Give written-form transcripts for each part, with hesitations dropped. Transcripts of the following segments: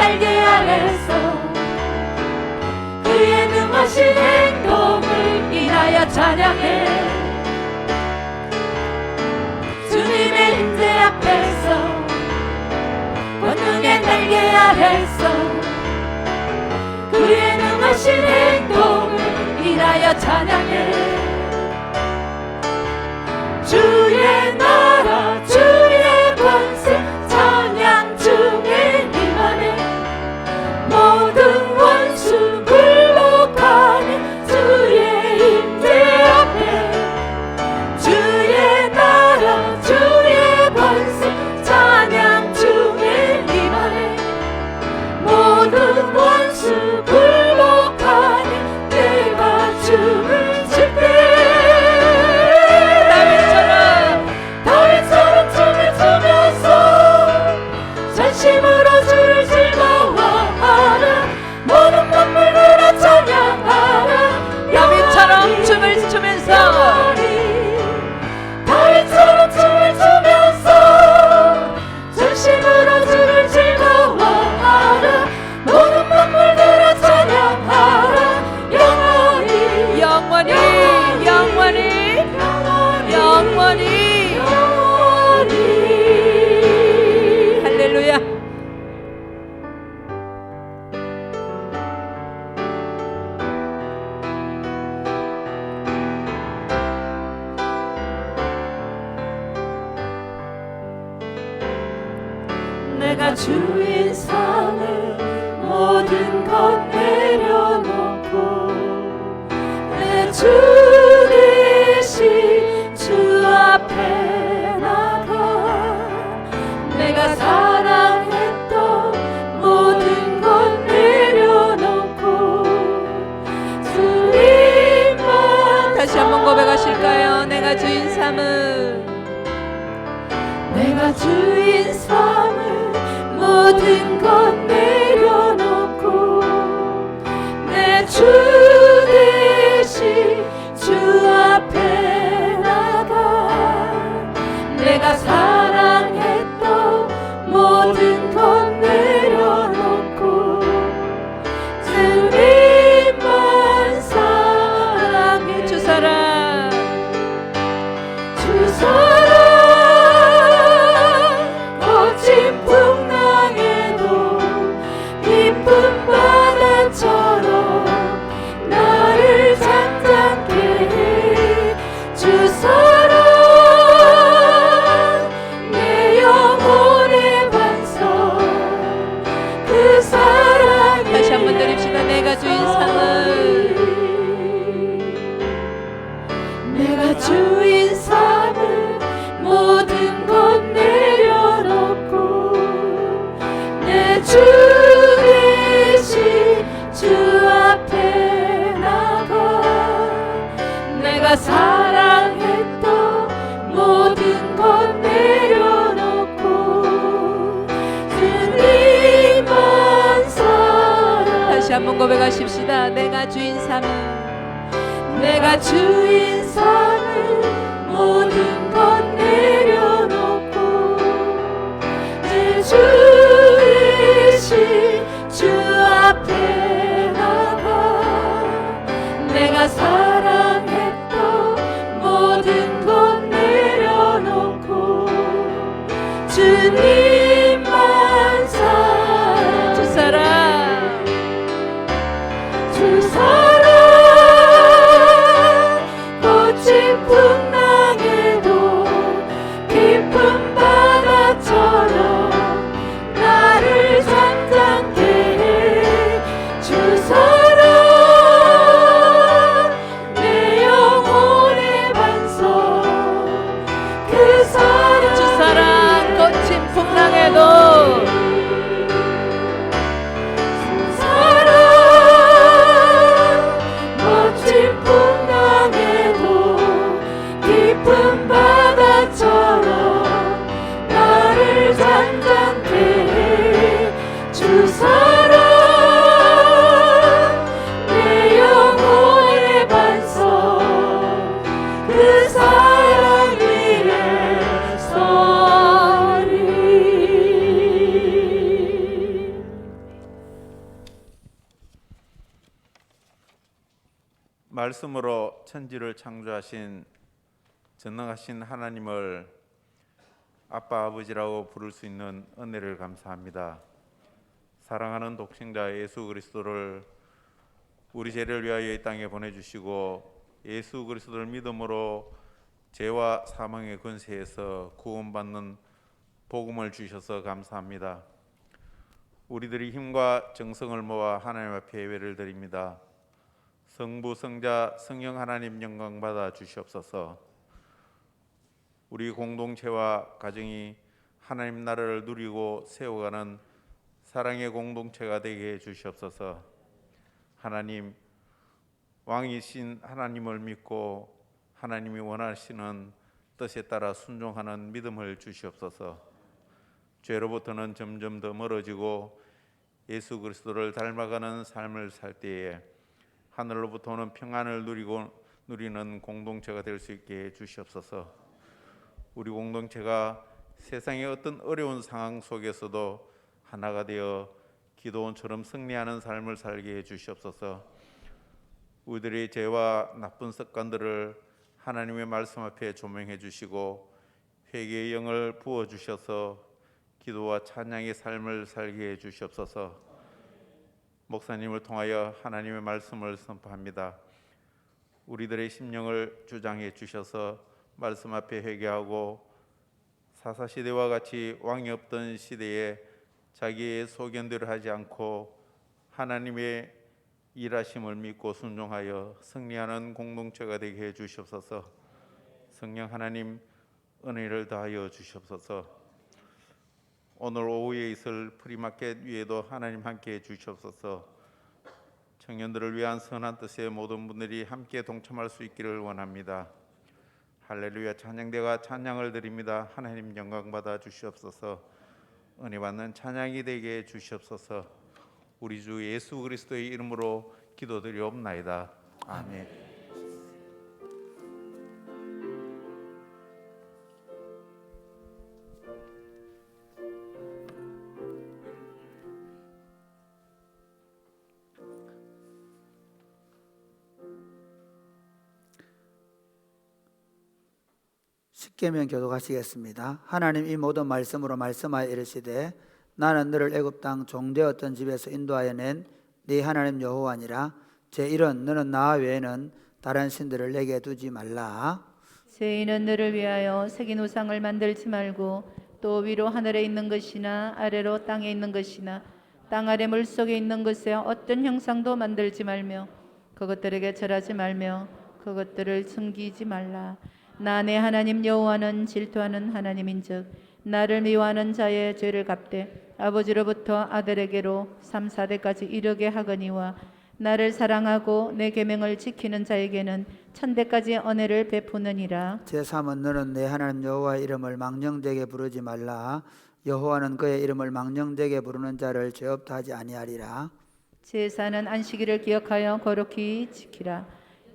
날개 아래서 그의 능하신 행동을 인하여 찬양해. 주님의 임재 앞에서 권능의 날개 아래서 그의 능하신 행동을 인하여 찬양해. 주의 나라 주의 권세 찬양 중에 임하네. 모든 원수 굴복하네. 주의 임재 앞에 주의 나라 주의 권세 찬양 중에 임하네. 모든 원수 굴복하네. 내가 춤을 출 때 다윗처럼 춤을 추면서 전심으로 주를 즐거워하라. 모든 만물들아 찬양하라. 다윗처럼 춤을 추면서 다윗처럼 춤을 추면서 전심으로 주를 즐거워하라. 모든 만물들아 찬양하라. 영원히 영원히 영원히 영원히 할렐루야. 내가 주인 삼을 모든 것 내려놓고 내 주 대신 주 앞에 나가. 내가 사랑했던 모든 것 내려놓고 주님만. 다시 한번 고백하실까요? 내가 주인 삼을 내가 주인 삼을 모든 것 내려놓고 내 주 대신 주 앞에 나가. 내가 사랑했던 모든 것 내려놓고 주님만 사랑해. 주 사랑 주 사랑 거친 풍랑에도 깊은 바다처럼 나를 잠잠케 해. 주 사랑 내 영혼의 반석 그 사랑이. 다시 한번 드립시다. 내가 주인 삼을 내가 주인 삼을 모든 것 내려놓고 내 주 대신 주 앞에 나가. 내가 사랑했던 모든 것 내려놓고 주님만 사랑. 다시 한번 고백하십시다. 내가 주인 삼을 내가 주인 삼을 모든 것 내려놓고 내 주 대신 주 앞에 나가. 내가 사랑했던 모든 것 내려놓고 주님만 사랑. 주 사랑 주 사랑 거친 풍랑에도 말씀으로 천지를 창조하신 전능하신 하나님을 아빠 아버지라고 부를 수 있는 은혜를 감사합니다. 사랑하는 독생자 예수 그리스도를 우리 죄를 위하여 이 땅에 보내주시고 예수 그리스도를 믿음으로 죄와 사망의 권세에서 구원받는 복음을 주셔서 감사합니다. 우리들이 힘과 정성을 모아 하나님 앞에 예배를 드립니다. 성부, 성자, 성령 하나님 영광 받아 주시옵소서. 우리 공동체와 가정이 하나님 나라를 누리고 세워가는 사랑의 공동체가 되게 해 주시옵소서. 하나님, 왕이신 하나님을 믿고 하나님이 원하시는 뜻에 따라 순종하는 믿음을 주시옵소서. 죄로부터는 점점 더 멀어지고 예수 그리스도를 닮아가는 삶을 살 때에 하늘로부터 오는 평안을 누리는 공동체가 될 수 있게 해 주시옵소서. 우리 공동체가 세상의 어떤 어려운 상황 속에서도 하나가 되어 기도원처럼 승리하는 삶을 살게 해 주시옵소서. 우리들의 죄와 나쁜 습관들을 하나님의 말씀 앞에 조명해 주시고 회개의 영을 부어 주셔서 기도와 찬양의 삶을 살게 해 주시옵소서. 목사님을 통하여 하나님의 말씀을 선포합니다. 우리들의 심령을 주장해 주셔서 말씀 앞에 회개하고 사사시대와 같이 왕이 없던 시대에 자기의 소견대로 하지 않고 하나님의 일하심을 믿고 순종하여 승리하는 공동체가 되게 해 주시옵소서. 성령 하나님 은혜를 다하여 주시옵소서. 오늘 오후에 있을 프리마켓 위에도 하나님 함께 해 주시옵소서. 청년들을 위한 선한 뜻에 모든 분들이 함께 동참할 수 있기를 원합니다. 할렐루야. 찬양대가 찬양을 드립니다. 하나님 영광 받아 주시옵소서. 은혜 받는 찬양이 되게 해 주시옵소서. 우리 주 예수 그리스도의 이름으로 기도드리옵나이다. 아멘. 십계명 교독하시겠습니다. 하나님 이 모든 말씀으로 말씀하여 이르시되 나는 너를 애굽 땅 종되었던 집에서 인도하여 낸 네 하나님 여호와니라. 제1은 너는 나 외에는 다른 신들을 내게 두지 말라. 죄인은 너를 위하여 새긴 우상을 만들지 말고 또 위로 하늘에 있는 것이나 아래로 땅에 있는 것이나 땅 아래 물속에 있는 것에 어떤 형상도 만들지 말며 그것들에게 절하지 말며 그것들을 섬기지 말라. 나 내 하나님 여호와는 질투하는 하나님인즉 나를 미워하는 자의 죄를 갚되 아버지로부터 아들에게로 3, 4대까지 이르게 하거니와 나를 사랑하고 내 계명을 지키는 자에게는 1000대까지 은혜를 베푸느니라. 제3은 너는 내 하나님 여호와의 이름을 망령되게 부르지 말라. 여호와는 그의 이름을 망령되게 부르는 자를 죄 없다 하지 아니하리라. 제4는 안식일을 기억하여 거룩히 지키라.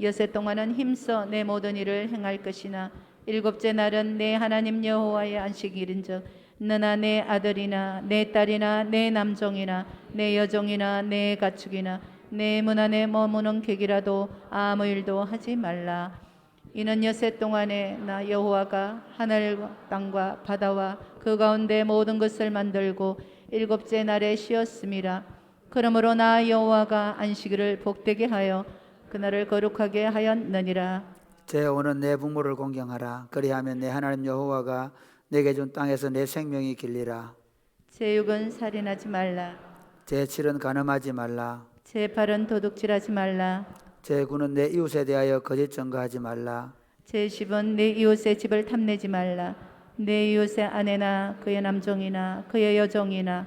여세 동안은 힘써 내 모든 일을 행할 것이나 일곱째 날은 내 하나님 여호와의 안식일인즉 너나 내 아들이나 내 딸이나 내 남종이나 내 여종이나 내 가축이나 내 문 안에 머무는 객이라도 아무 일도 하지 말라. 이는 여세 동안에 나 여호와가 하늘과 땅과 바다와 그 가운데 모든 것을 만들고 일곱째 날에 쉬었음이라. 그러므로 나 여호와가 안식일을 복되게 하여 그날을 거룩하게 하였느니라. 제5는 내 부모를 공경하라. 그리하면 내 하나님 여호와가 내게 준 땅에서 내 생명이 길리라. 제6은 살인하지 말라. 제7은 간음하지 말라. 제8은 도둑질하지 말라. 제9는 내 이웃에 대하여 거짓 증거하지 말라. 제10은 내 이웃의 집을 탐내지 말라. 내 이웃의 아내나 그의 남종이나 그의 여종이나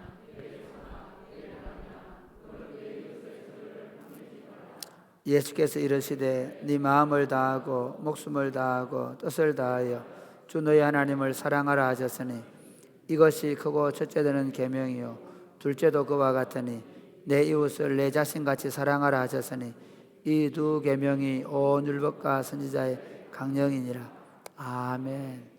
예수께서 이르시되 네 마음을 다하고 목숨을 다하고 뜻을 다하여 주 너희 하나님을 사랑하라 하셨으니 이것이 크고 첫째 되는 계명이요 둘째도 그와 같으니 내 이웃을 내 자신같이 사랑하라 하셨으니 이 두 계명이 온 율법과 선지자의 강령이니라. 아멘.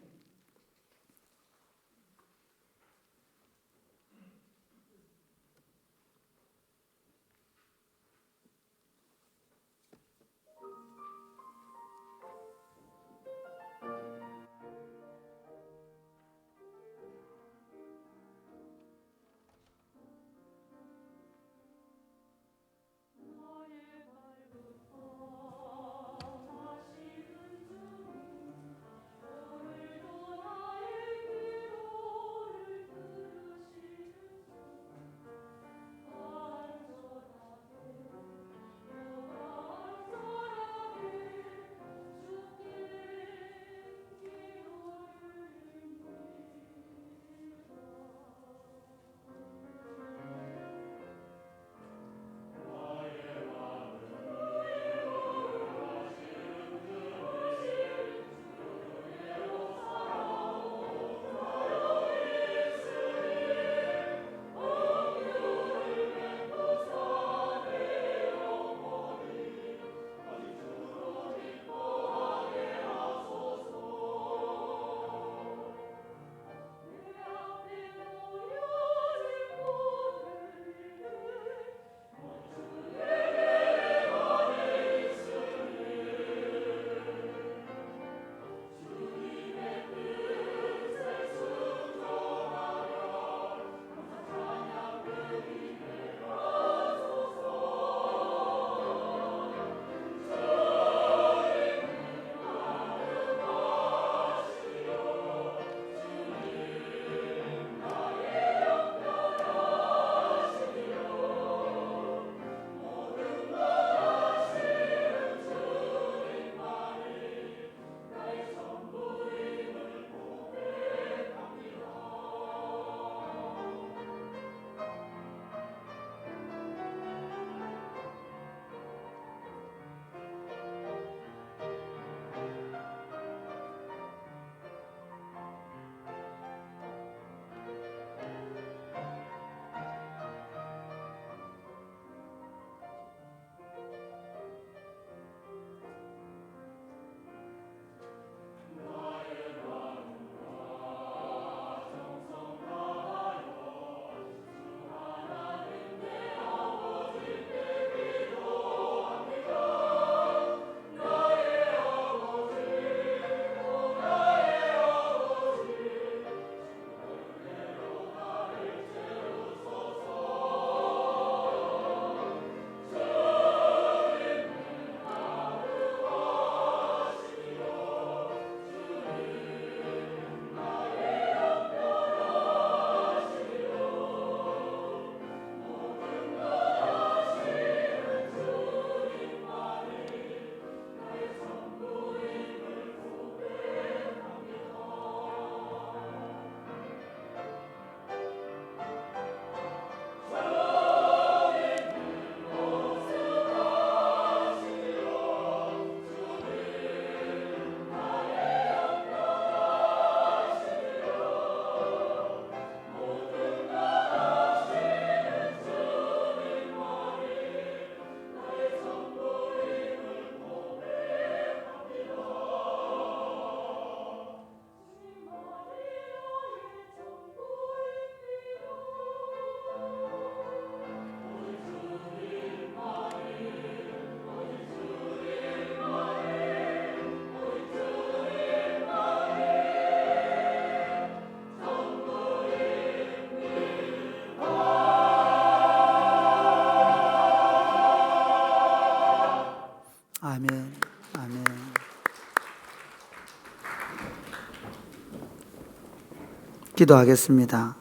기도하겠습니다.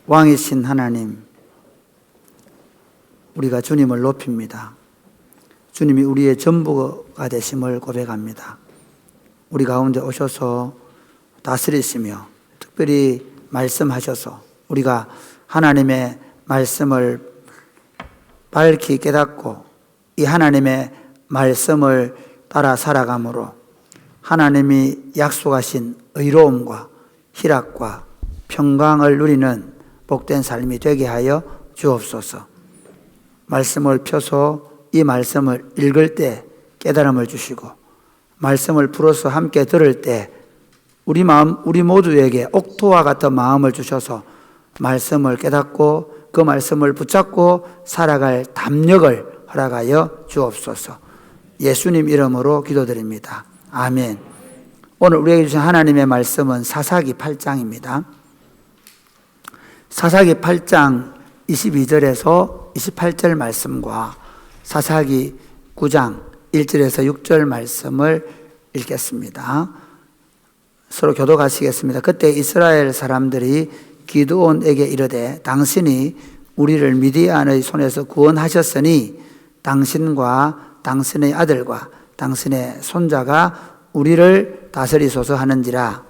왕이신 하나님, 우리가 주님을 높입니다. 주님이 우리의 전부가 되심을 고백합니다. 우리 가운데 오셔서 다스리시며 특별히 말씀하셔서 우리가 하나님의 말씀을 밝히 깨닫고 이 하나님의 말씀을 따라 살아감으로 하나님이 약속하신 의로움과 희락과 평강을 누리는 복된 삶이 되게 하여 주옵소서. 말씀을 펴서 이 말씀을 읽을 때 깨달음을 주시고 말씀을 풀어서 함께 들을 때 우리 모두에게 옥토와 같은 마음을 주셔서 말씀을 깨닫고 그 말씀을 붙잡고 살아갈 담력을 허락하여 주옵소서. 예수님 이름으로 기도드립니다. 아멘. 오늘 우리에게 주신 하나님의 말씀은 사사기 8장입니다. 사사기 8장 22절에서 28절 말씀과 사사기 9장 1절에서 6절 말씀을 읽겠습니다. 서로 교독하시겠습니다. 그때 이스라엘 사람들이 기드온에게 이르되 당신이 우리를 미디안의 손에서 구원하셨으니 당신과 당신의 아들과 당신의 손자가 우리를 다스리소서 하는지라.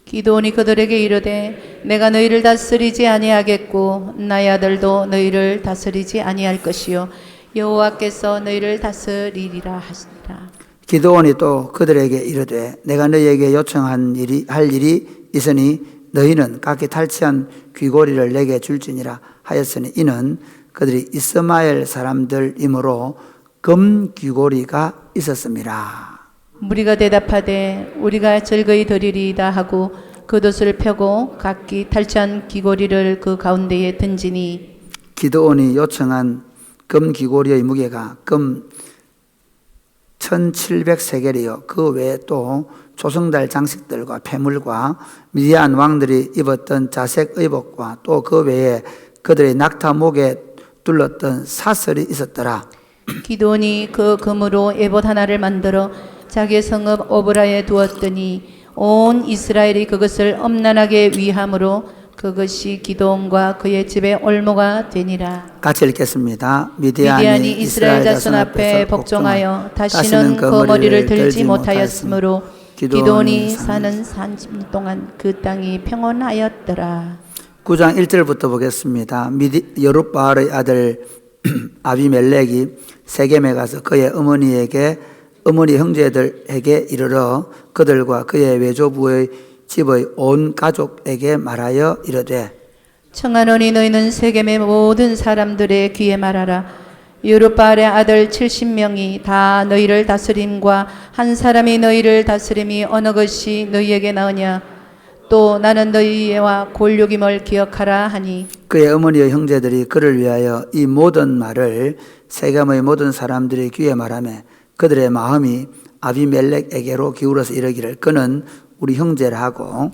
기드온이 그들에게 이르되 내가 너희를 다스리지 아니하겠고 나의 아들도 너희를 다스리지 아니할 것이요 여호와께서 너희를 다스리리라 하시니라. 기드온이 또 그들에게 이르되 내가 너희에게 요청한 할 일이 있으니 너희는 각기 탈취한 귀고리를 내게 줄지니라 하였으니 이는 그들이 이스마엘 사람들이므로 금 귀고리가 있었습니다. 무리가 대답하되 우리가 즐거이 드리리이다 하고 겉옷을 펴고 각기 탈취한 귀고리를 그 가운데에 던지니 기드온이 요청한 금 귀고리의 무게가 금 1700세겔이요 그 외에 또 조승달 장식들과 폐물과 미디안 왕들이 입었던 자색 의복과 또 그 외에 그들의 낙타 목에 둘렀던 사슬이 있었더라. 기드온이 그 금으로 에봇 하나를 만들어 자기의 성읍 오브라에 두었더니 온 이스라엘이 그것을 엄란하게 위함으로 그것이 기드온과 그의 집의 올무가 되니라. 같이 읽겠습니다. 미디안이 이스라엘 자손 앞에 복종하여 다시는 그 머리를 들지 못하였으므로 기드온이 사는 30년 동안 그 땅이 평온하였더라. 9장 1절부터 보겠습니다. 여룻바알의 아들 아비멜렉이 세겜에 가서 그의 어머니 형제들에게 이르러 그들과 그의 외조부의 집의 온 가족에게 말하여 이르되 청하노니 너희는 세겜의 모든 사람들의 귀에 말하라. 여룻바알의 아들 70명이 다 너희를 다스림과 한 사람이 너희를 다스림이 어느 것이 너희에게 나으냐. 또 나는 너희와 골육임을 기억하라 하니 그의 어머니의 형제들이 그를 위하여 이 모든 말을 세겜의 모든 사람들의 귀에 말하며 그들의 마음이 아비멜렉에게로 기울어서 이르기를 그는 우리 형제라 하고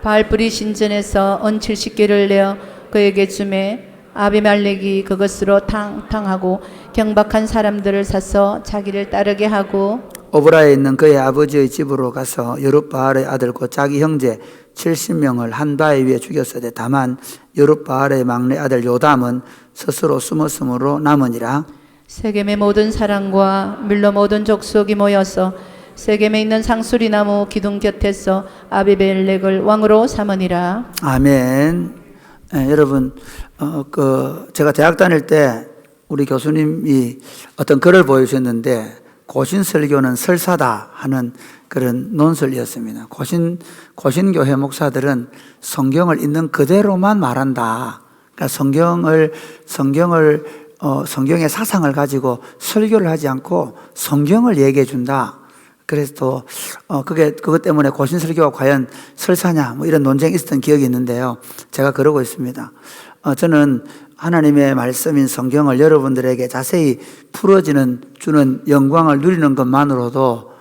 바알뿌리 신전에서 은 70개를 내어 그에게 주매 아비멜렉이 그것으로 탕탕하고 경박한 사람들을 사서 자기를 따르게 하고 오브라에 있는 그의 아버지의 집으로 가서 여룻바알의 아들 곧 자기 형제 70명을 한 바위 위에 죽였으되 다만 여룻바알의 막내 아들 요담은 스스로 숨었으므로 남으니라. 세겜의 모든 사람과 밀로 모든 족속이 모여서 세겜에 있는 상수리나무 기둥 곁에서 아비멜렉을 왕으로 삼으니라. 아멘. 여러분, 제가 대학 다닐 때 우리 교수님이 어떤 글을 보여주셨는데 고신설교는 설사다 하는 그런 논설이었습니다. 고신교회 목사들은 성경을 있는 그대로만 말한다. 그러니까 성경의 사상을 가지고 설교를 하지 않고 성경을 얘기해 준다. 그래서 또 그것 때문에 고신설교가 과연 설사냐 뭐 이런 논쟁이 있었던 기억이 있는데요. 제가 그러고 있습니다. 저는 하나님의 말씀인 성경을 여러분들에게 자세히 주는 영광을 누리는 것만으로도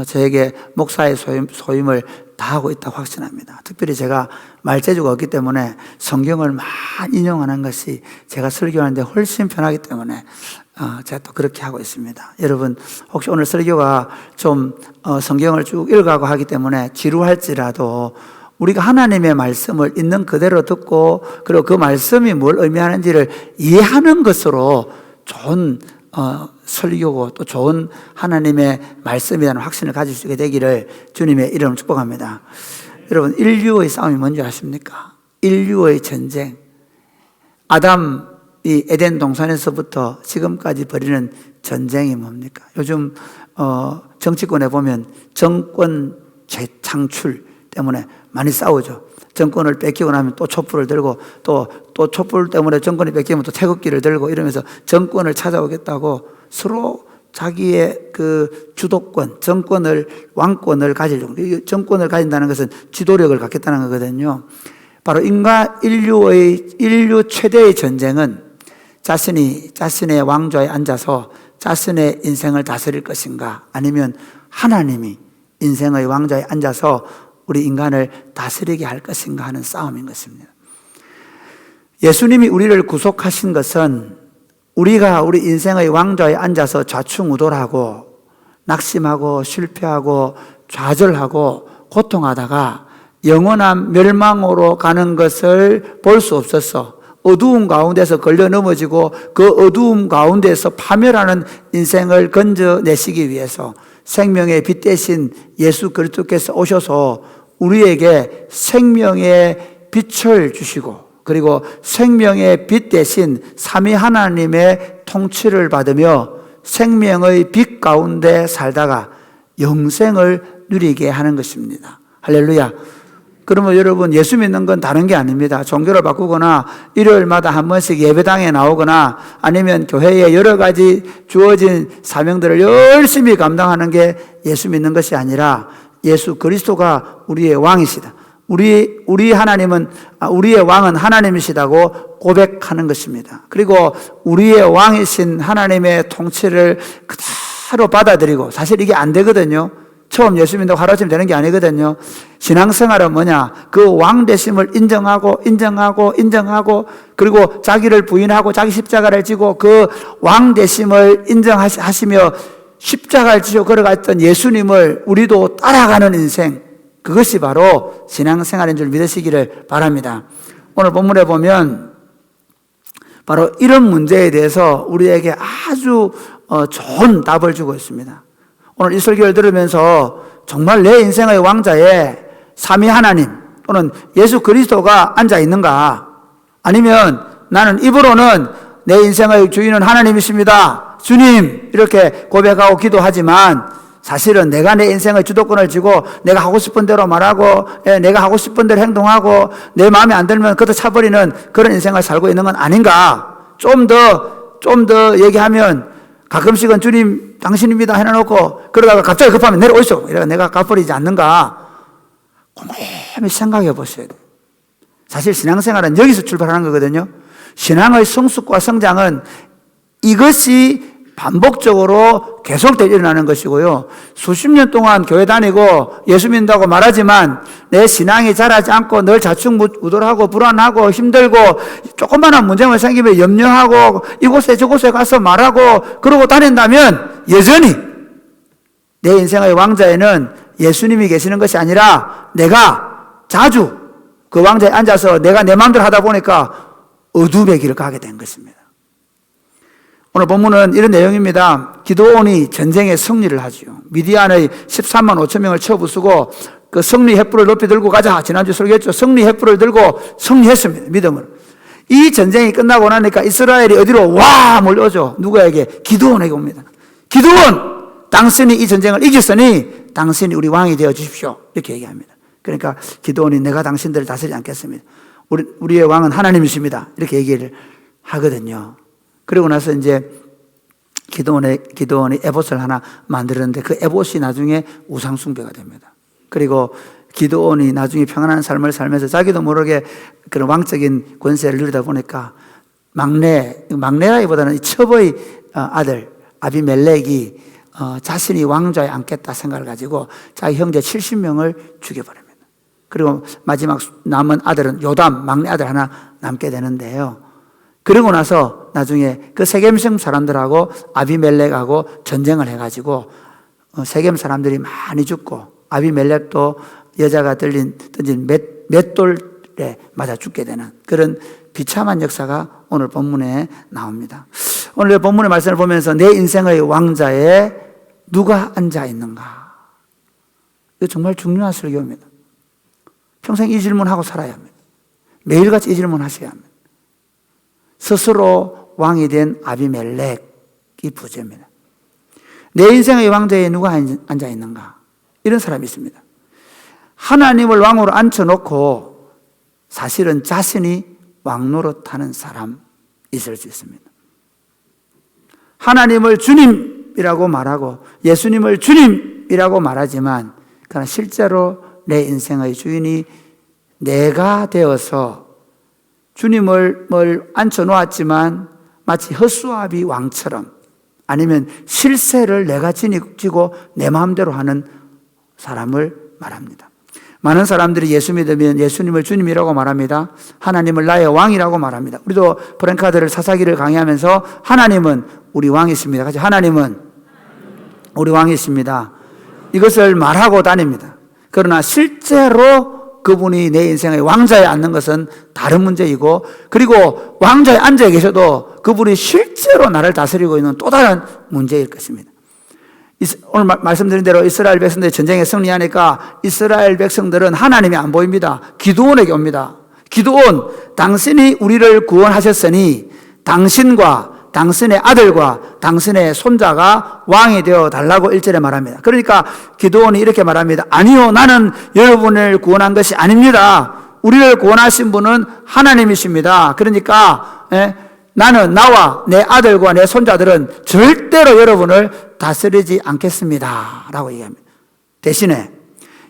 저에게 목사의 소임을 다하고 있다고 확신합니다. 특별히 제가 말재주가 없기 때문에 성경을 많이 인용하는 것이 제가 설교하는데 훨씬 편하기 때문에 제가 또 그렇게 하고 있습니다. 여러분 혹시 오늘 설교가 좀 성경을 쭉 읽어가고 하기 때문에 지루할지라도 우리가 하나님의 말씀을 있는 그대로 듣고 그리고 그 말씀이 뭘 의미하는지를 이해하는 것으로 좋은 설교고 또 좋은 하나님의 말씀이라는 확신을 가질 수 있게 되기를 주님의 이름으로 축복합니다. 여러분, 인류의 싸움이 뭔지 아십니까? 인류의 전쟁. 아담이 에덴 동산에서부터 지금까지 벌이는 전쟁이 뭡니까? 요즘 정치권에 보면 정권 재창출 때문에 많이 싸우죠. 정권을 뺏기고 나면 또 촛불을 들고 또 촛불 때문에 정권이 뺏기면 또 태극기를 들고 이러면서 정권을 찾아오겠다고 서로 자기의 그 주도권, 왕권을 가지려고. 정권을 가진다는 것은 지도력을 갖겠다는 거거든요. 바로 인류 최대의 전쟁은 자신의 왕좌에 앉아서 자신의 인생을 다스릴 것인가, 아니면 하나님이 인생의 왕좌에 앉아서 우리 인간을 다스리게 할 것인가 하는 싸움인 것입니다. 예수님이 우리를 구속하신 것은 우리가 우리 인생의 왕좌에 앉아서 좌충우돌하고 낙심하고 실패하고 좌절하고 고통하다가 영원한 멸망으로 가는 것을 볼 수 없어서 어두움 가운데서 걸려 넘어지고 그 어두움 가운데서 파멸하는 인생을 건져내시기 위해서 생명의 빛 대신 예수 그리스도께서 오셔서 우리에게 생명의 빛을 주시고, 그리고 생명의 빛 대신 삼위 하나님의 통치를 받으며 생명의 빛 가운데 살다가 영생을 누리게 하는 것입니다. 할렐루야. 그러면 여러분, 예수 믿는 건 다른 게 아닙니다. 종교를 바꾸거나 일요일마다 한 번씩 예배당에 나오거나 아니면 교회에 여러 가지 주어진 사명들을 열심히 감당하는 게 예수 믿는 것이 아니라 예수 그리스도가 우리의 왕이시다. 우리의 왕은 하나님이시다고 고백하는 것입니다. 그리고 우리의 왕이신 하나님의 통치를 그대로 받아들이고, 사실 이게 안 되거든요. 처음 예수 믿는다고 하루아침에 되는 게 아니거든요. 신앙생활은 뭐냐? 그 왕되심을 인정하고 그리고 자기를 부인하고 자기 십자가를 지고 그 왕되심을 인정하시며 십자가를 지고 걸어갔던 예수님을 우리도 따라가는 인생, 그것이 바로 신앙생활인 줄 믿으시기를 바랍니다. 오늘 본문에 보면 바로 이런 문제에 대해서 우리에게 아주 좋은 답을 주고 있습니다. 오늘 이 설교를 들으면서 정말 내 인생의 왕좌에 삼위 하나님 또는 예수 그리스도가 앉아 있는가, 아니면 나는 입으로는 내 인생의 주인은 하나님이십니다, 주님, 이렇게 고백하고 기도하지만 사실은 내가 내 인생의 주도권을 쥐고 내가 하고 싶은 대로 말하고 내가 하고 싶은 대로 행동하고 내 마음에 안 들면 그것도 차버리는 그런 인생을 살고 있는 건 아닌가. 좀 더 얘기하면 가끔씩은 주님 당신입니다 해놔놓고 그러다가 갑자기 급하면 내려오시오, 이래가 내가 갚아버리지 않는가. 곰곰이 생각해 보셔야 돼요. 사실 신앙생활은 여기서 출발하는 거거든요. 신앙의 성숙과 성장은 이것이 반복적으로 계속되어 일어나는 것이고요. 수십 년 동안 교회 다니고 예수 믿는다고 말하지만 내 신앙이 자라지 않고 늘 좌충우돌하고 불안하고 힘들고 조그마한 문제만 생기면 염려하고 이곳에 저곳에 가서 말하고 그러고 다닌다면 여전히 내 인생의 왕좌에는 예수님이 계시는 것이 아니라 내가 자주 그 왕좌에 앉아서 내가 내 마음대로 하다 보니까 어둠의 길을 가게 된 것입니다. 오늘 본문은 이런 내용입니다. 기드온이 전쟁에 승리를 하죠. 미디안의 13만 5천 명을 쳐부수고 그 승리 횃불을 높이 들고 가자. 지난주 설교했죠. 승리 횃불을 들고 승리했습니다. 믿음으로. 이 전쟁이 끝나고 나니까 이스라엘이 어디로 와 몰려오죠. 누구에게? 기드온에게 옵니다. 기드온, 당신이 이 전쟁을 이겼으니 당신이 우리 왕이 되어 주십시오. 이렇게 얘기합니다. 그러니까 기드온이 내가 당신들을 다스리지 않겠습니다. 우리의 왕은 하나님이십니다. 이렇게 얘기를 하거든요. 그리고 나서 이제 기드온이 에봇을 하나 만들었는데 그 에봇이 나중에 우상숭배가 됩니다. 그리고 기드온이 나중에 평안한 삶을 살면서 자기도 모르게 그런 왕적인 권세를 누리다 보니까 막내라기보다는 첩의 아들 아비멜렉이 자신이 왕좌에 앉겠다 생각을 가지고 자기 형제 70명을 죽여버립니다. 그리고 마지막 남은 아들은 요담, 막내 아들 하나 남게 되는데요. 그러고 나서 나중에 그 세겜성 사람들하고 아비멜렉하고 전쟁을 해가지고 세겜 사람들이 많이 죽고 아비멜렉도 여자가 던진 맷돌에 맞아 죽게 되는 그런 비참한 역사가 오늘 본문에 나옵니다. 오늘 본문의 말씀을 보면서 내 인생의 왕자에 누가 앉아 있는가? 이거 정말 중요한 설교입니다. 평생 이 질문하고 살아야 합니다. 매일같이 이 질문 하셔야 합니다. 스스로 왕이 된 아비멜렉이 부제입니다. 내 인생의 왕자에 누가 앉아 있는가? 이런 사람이 있습니다. 하나님을 왕으로 앉혀놓고 사실은 자신이 왕노릇하는 사람 있을 수 있습니다. 하나님을 주님이라고 말하고 예수님을 주님이라고 말하지만 그러나 실제로 내 인생의 주인이 내가 되어서 주님을 앉혀놓았지만 마치 허수아비 왕처럼 아니면 실세를 내가 지니고 내 마음대로 하는 사람을 말합니다. 많은 사람들이 예수 믿으면 예수님을 주님이라고 말합니다. 하나님을 나의 왕이라고 말합니다. 우리도 프랭카드를 사사기를 강의하면서 하나님은 우리 왕이십니다. 같이 하나님은 우리 왕이십니다. 이것을 말하고 다닙니다. 그러나 실제로 그분이 내 인생의 왕자에 앉는 것은 다른 문제이고, 그리고 왕자에 앉아 계셔도 그분이 실제로 나를 다스리고 있는 또 다른 문제일 것입니다. 오늘 말씀드린 대로 이스라엘 백성들이 전쟁에 승리하니까 이스라엘 백성들은 하나님이 안 보입니다. 기드온에게 옵니다. 기드온, 당신이 우리를 구원하셨으니 당신과 당신의 아들과 당신의 손자가 왕이 되어 달라고 1절에 말합니다. 그러니까 기드온이 이렇게 말합니다. 아니요, 나는 여러분을 구원한 것이 아닙니다. 우리를 구원하신 분은 하나님이십니다. 그러니까 나는 나와 내 아들과 내 손자들은 절대로 여러분을 다스리지 않겠습니다 라고 얘기합니다. 대신에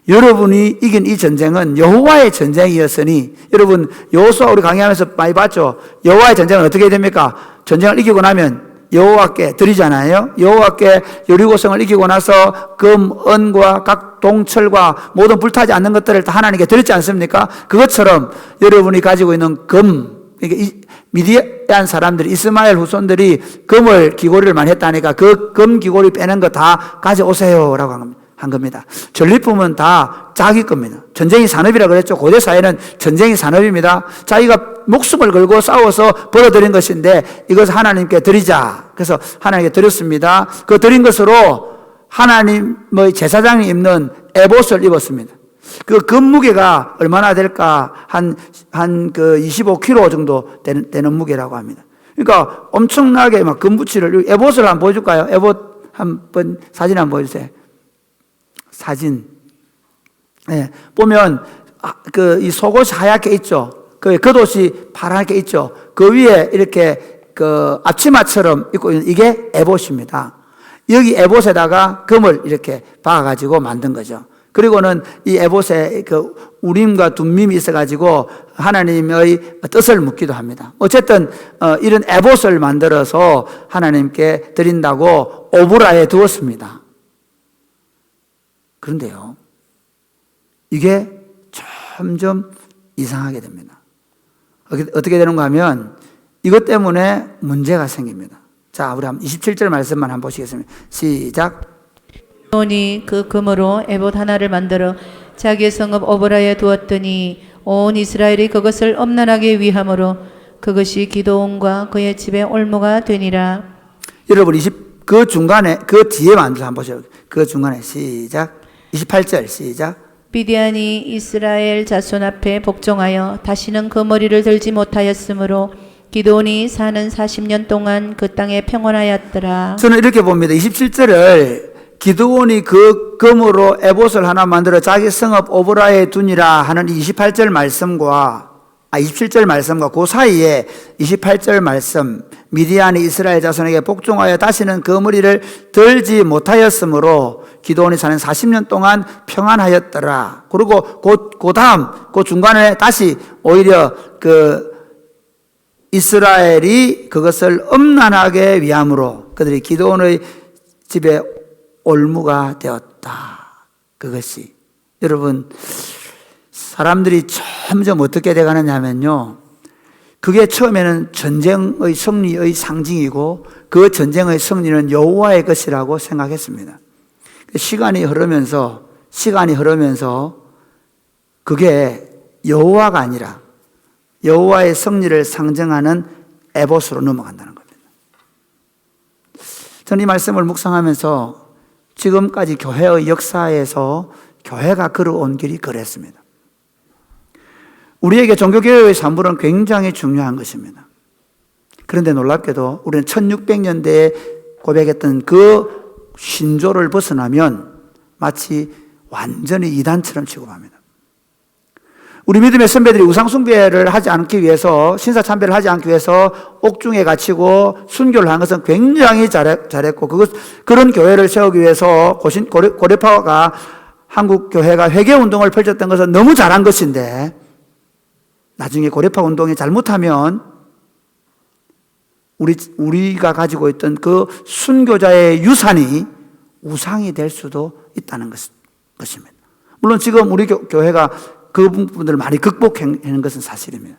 여러분이 이긴 이 전쟁은 여호와의 전쟁이었으니, 여러분 여호수아 우리 강의하면서 많이 봤죠. 여호와의 전쟁은 어떻게 됩니까? 전쟁을 이기고 나면 여호와께 드리잖아요. 여호와께 여리고성을 이기고 나서 금, 은과 각 동철과 모든 불타지 않는 것들을 다 하나님께 드렸지 않습니까? 그것처럼 여러분이 가지고 있는 금, 미디안 사람들이, 이스마엘 후손들이 금을 귀고리를 많이 했다니까 그 금 귀고리 빼는 거 다 가져오세요 라고 한 겁니다. 전리품은 다 자기 겁니다. 전쟁이 산업이라 그랬죠. 고대 사회는 전쟁이 산업입니다. 자기가 목숨을 걸고 싸워서 벌어들인 것인데 이것을 하나님께 드리자. 그래서 하나님께 드렸습니다. 그 드린 것으로 하나님의 제사장이 입는 에봇을 입었습니다. 그 금무게가 얼마나 될까? 한 25kg 정도 되는 무게라고 합니다. 그러니까 엄청나게 막 금붙이를, 에봇을 한번 보여줄까요? 에봇 한번 사진 한번 보여주세요. 사진. 네, 보면 이 속옷이 하얗게 있죠. 그 겉옷이 파랗게 있죠. 그 위에 이렇게 그 앞치마처럼 입고 있는 이게 에봇입니다. 여기 에봇에다가 금을 이렇게 박아가지고 만든 거죠. 그리고는 이 에봇에 그 우림과 둠밈이 있어가지고 하나님의 뜻을 묻기도 합니다. 어쨌든 이런 에봇을 만들어서 하나님께 드린다고 오브라에 두었습니다. 그런데요, 이게 점점 이상하게 됩니다. 어떻게 되는가 하면 이것 때문에 문제가 생깁니다. 자, 우리 한번 27절 말씀만 한번 보시겠습니다. 시작. 기드온이 그 금으로 에봇 하나를 만들어 자기의 성읍 오브라에 두었더니 온 이스라엘이 그것을 엄란하게 위함으로 그것이 기드온과 그의 집의 올무가 되니라. 여러분 그 중간에 그 뒤에 만들어 한번 보세요. 그 중간에 시작. 28절 시작. 미디안이 이스라엘 자손 앞에 복종하여 다시는 그 머리를 들지 못하였으므로 기드온이 사는 40년 동안 그 땅에 평온하였더라. 저는 이렇게 봅니다. 27절을 기드온이 그 금으로 에봇을 하나 만들어 자기 성읍 오브라에 두니라 하는 28절 말씀과 27절 말씀과 그 사이에 28절 말씀, 미디안이 이스라엘 자손에게 복종하여 다시는 그 머리를 들지 못하였으므로 기드온이 사는 40년 동안 평안하였더라. 그리고 그 다음 그 중간에 다시 오히려 그 이스라엘이 그것을 엄란하게 위함으로 그들이 기드온의 집에 올무가 되었다. 그것이 여러분, 사람들이 점점 어떻게 돼가느냐면요, 그게 처음에는 전쟁의 승리의 상징이고 그 전쟁의 승리는 여호와의 것이라고 생각했습니다. 시간이 흐르면서 그게 여호와가 아니라 여호와의 승리를 상징하는 에봇으로 넘어간다는 겁니다. 저는 이 말씀을 묵상하면서 지금까지 교회의 역사에서 교회가 걸어온 길이 그랬습니다. 우리에게 종교개혁의 산물은 굉장히 중요한 것입니다. 그런데 놀랍게도 우리는 1600년대에 고백했던 그 신조를 벗어나면 마치 완전히 이단처럼 취급합니다. 우리 믿음의 선배들이 우상숭배를 하지 않기 위해서, 신사참배를 하지 않기 위해서 옥중에 갇히고 순교를 한 것은 굉장히 잘했고, 그런 교회를 세우기 위해서 고려파가 한국 교회가 회개운동을 펼쳤던 것은 너무 잘한 것인데, 나중에 고려파 운동이 잘못하면 우리가 가지고 있던 그 순교자의 유산이 우상이 될 수도 있다는 것입니다. 물론 지금 우리 교회가 그 부분들을 많이 극복하는 것은 사실입니다.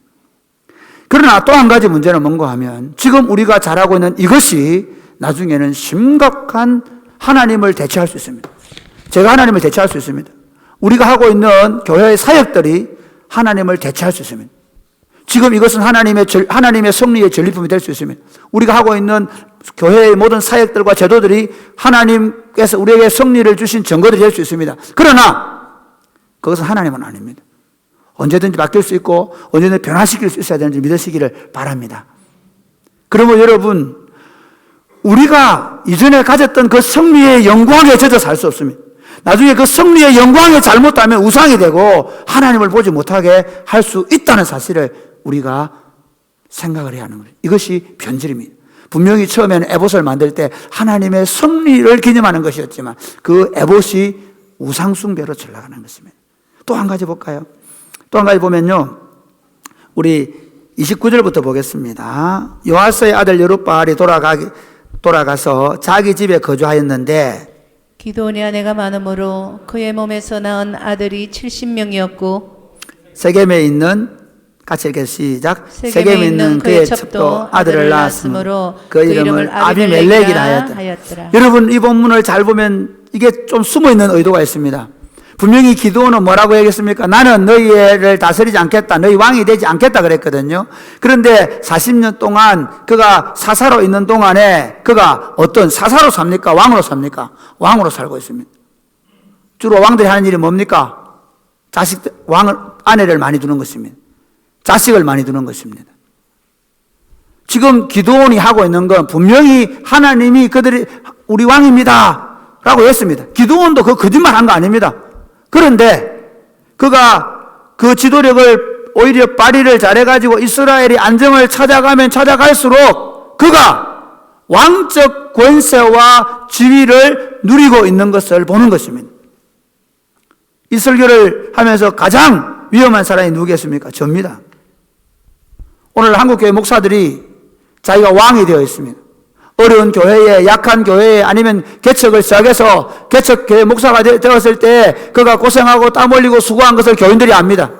그러나 또 한 가지 문제는 뭔가 하면 지금 우리가 잘하고 있는 이것이 나중에는 심각한 하나님을 대체할 수 있습니다. 제가 하나님을 대체할 수 있습니다. 우리가 하고 있는 교회의 사역들이 하나님을 대체할 수 있습니다. 지금 이것은 하나님의 섭리의 전리품이 될 수 있습니다. 우리가 하고 있는 교회의 모든 사역들과 제도들이 하나님께서 우리에게 섭리를 주신 증거들이 될 수 있습니다. 그러나 그것은 하나님은 아닙니다. 언제든지 바뀔 수 있고 언제든지 변화시킬 수 있어야 되는지 믿으시기를 바랍니다. 그러면 여러분, 우리가 이전에 가졌던 그 승리의 영광에 젖어 살 수 없습니다. 나중에 그 승리의 영광에 잘못하면 우상이 되고 하나님을 보지 못하게 할 수 있다는 사실을 우리가 생각을 해야 하는 거예요. 이것이 변질입니다. 분명히 처음에는 에봇을 만들 때 하나님의 승리를 기념하는 것이었지만 그 에봇이 우상숭배로 전락하는 것입니다. 또 한 가지 볼까요? 또 한 가지 보면요, 우리 29절부터 보겠습니다. 요아스의 아들 여룹바알이 돌아가서 자기 집에 거주하였는데 기드온의 아내가 많으므로 그의 몸에서 낳은 아들이 70명이었고 세겜에 있는, 같이 이렇게 시작. 세겜에 있는 그의 첩도 아들을 낳았으므로 그 이름을 아비멜렉이라 하였더라. 여러분, 이 본문을 잘 보면 이게 좀 숨어있는 의도가 있습니다. 분명히 기드온은 뭐라고 얘기했습니까? 나는 너희를 다스리지 않겠다, 너희 왕이 되지 않겠다 그랬거든요. 그런데 40년 동안 그가 사사로 있는 동안에 그가 어떤 사사로 삽니까? 왕으로 삽니까? 왕으로 살고 있습니다. 주로 왕들이 하는 일이 뭡니까? 아내를 많이 두는 것입니다. 자식을 많이 두는 것입니다. 지금 기드온이 하고 있는 건 분명히 하나님이 그들이 우리 왕입니다 라고 했습니다. 기드온도 그 거짓말 한 거 아닙니다. 그런데 그가 그 지도력을 오히려 발휘를 잘해가지고 이스라엘이 안정을 찾아가면 찾아갈수록 그가 왕적 권세와 지위를 누리고 있는 것을 보는 것입니다. 이 설교를 하면서 가장 위험한 사람이 누구겠습니까? 저입니다. 오늘 한국교회 목사들이 자기가 왕이 되어 있습니다. 어려운 교회에, 약한 교회에, 아니면 개척을 시작해서 개척교회 목사가 되었을 때 그가 고생하고 땀 흘리고 수고한 것을 교인들이 압니다.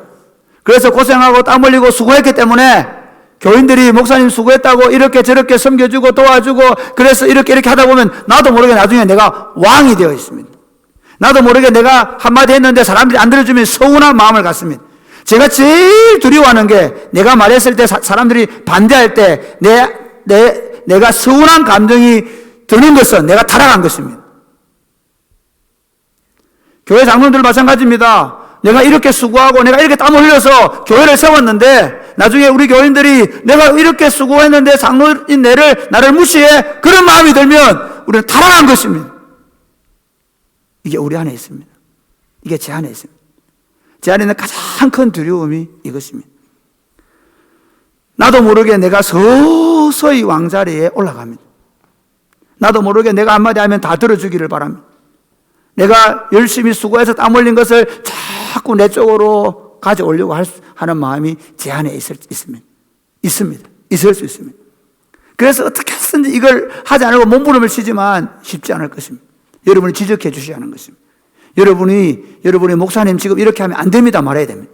그래서 고생하고 땀 흘리고 수고했기 때문에 교인들이 목사님 수고했다고 이렇게 저렇게 섬겨주고 도와주고, 그래서 이렇게 하다 보면 나도 모르게 나중에 내가 왕이 되어 있습니다. 나도 모르게 내가 한마디 했는데 사람들이 안 들어주면 서운한 마음을 갖습니다. 제가 제일 두려워하는 게 내가 말했을 때 사람들이 반대할 때 내가 서운한 감정이 드는 것은 내가 타락한 것입니다. 교회 장로들 마찬가지입니다. 내가 이렇게 수고하고 내가 이렇게 땀을 흘려서 교회를 세웠는데 나중에 우리 교인들이 내가 이렇게 수고했는데 장로인 나를 무시해, 그런 마음이 들면 우리는 타락한 것입니다. 이게 우리 안에 있습니다. 이게 제 안에 있습니다. 제 안에 있는 가장 큰 두려움이 이것입니다. 나도 모르게 내가 서서히 왕자리에 올라갑니다. 나도 모르게 내가 한마디 하면 다 들어주기를 바랍니다. 내가 열심히 수고해서 땀 흘린 것을 자꾸 내 쪽으로 가져오려고 하는 마음이 제 안에 있습니다. 있을 수 있습니다. 그래서 어떻게 해서든지 이걸 하지 않고 몸부림을 치지만 쉽지 않을 것입니다. 여러분이 지적해 주셔야 하는 것입니다. 여러분이 목사님 지금 이렇게 하면 안 됩니다 말해야 됩니다.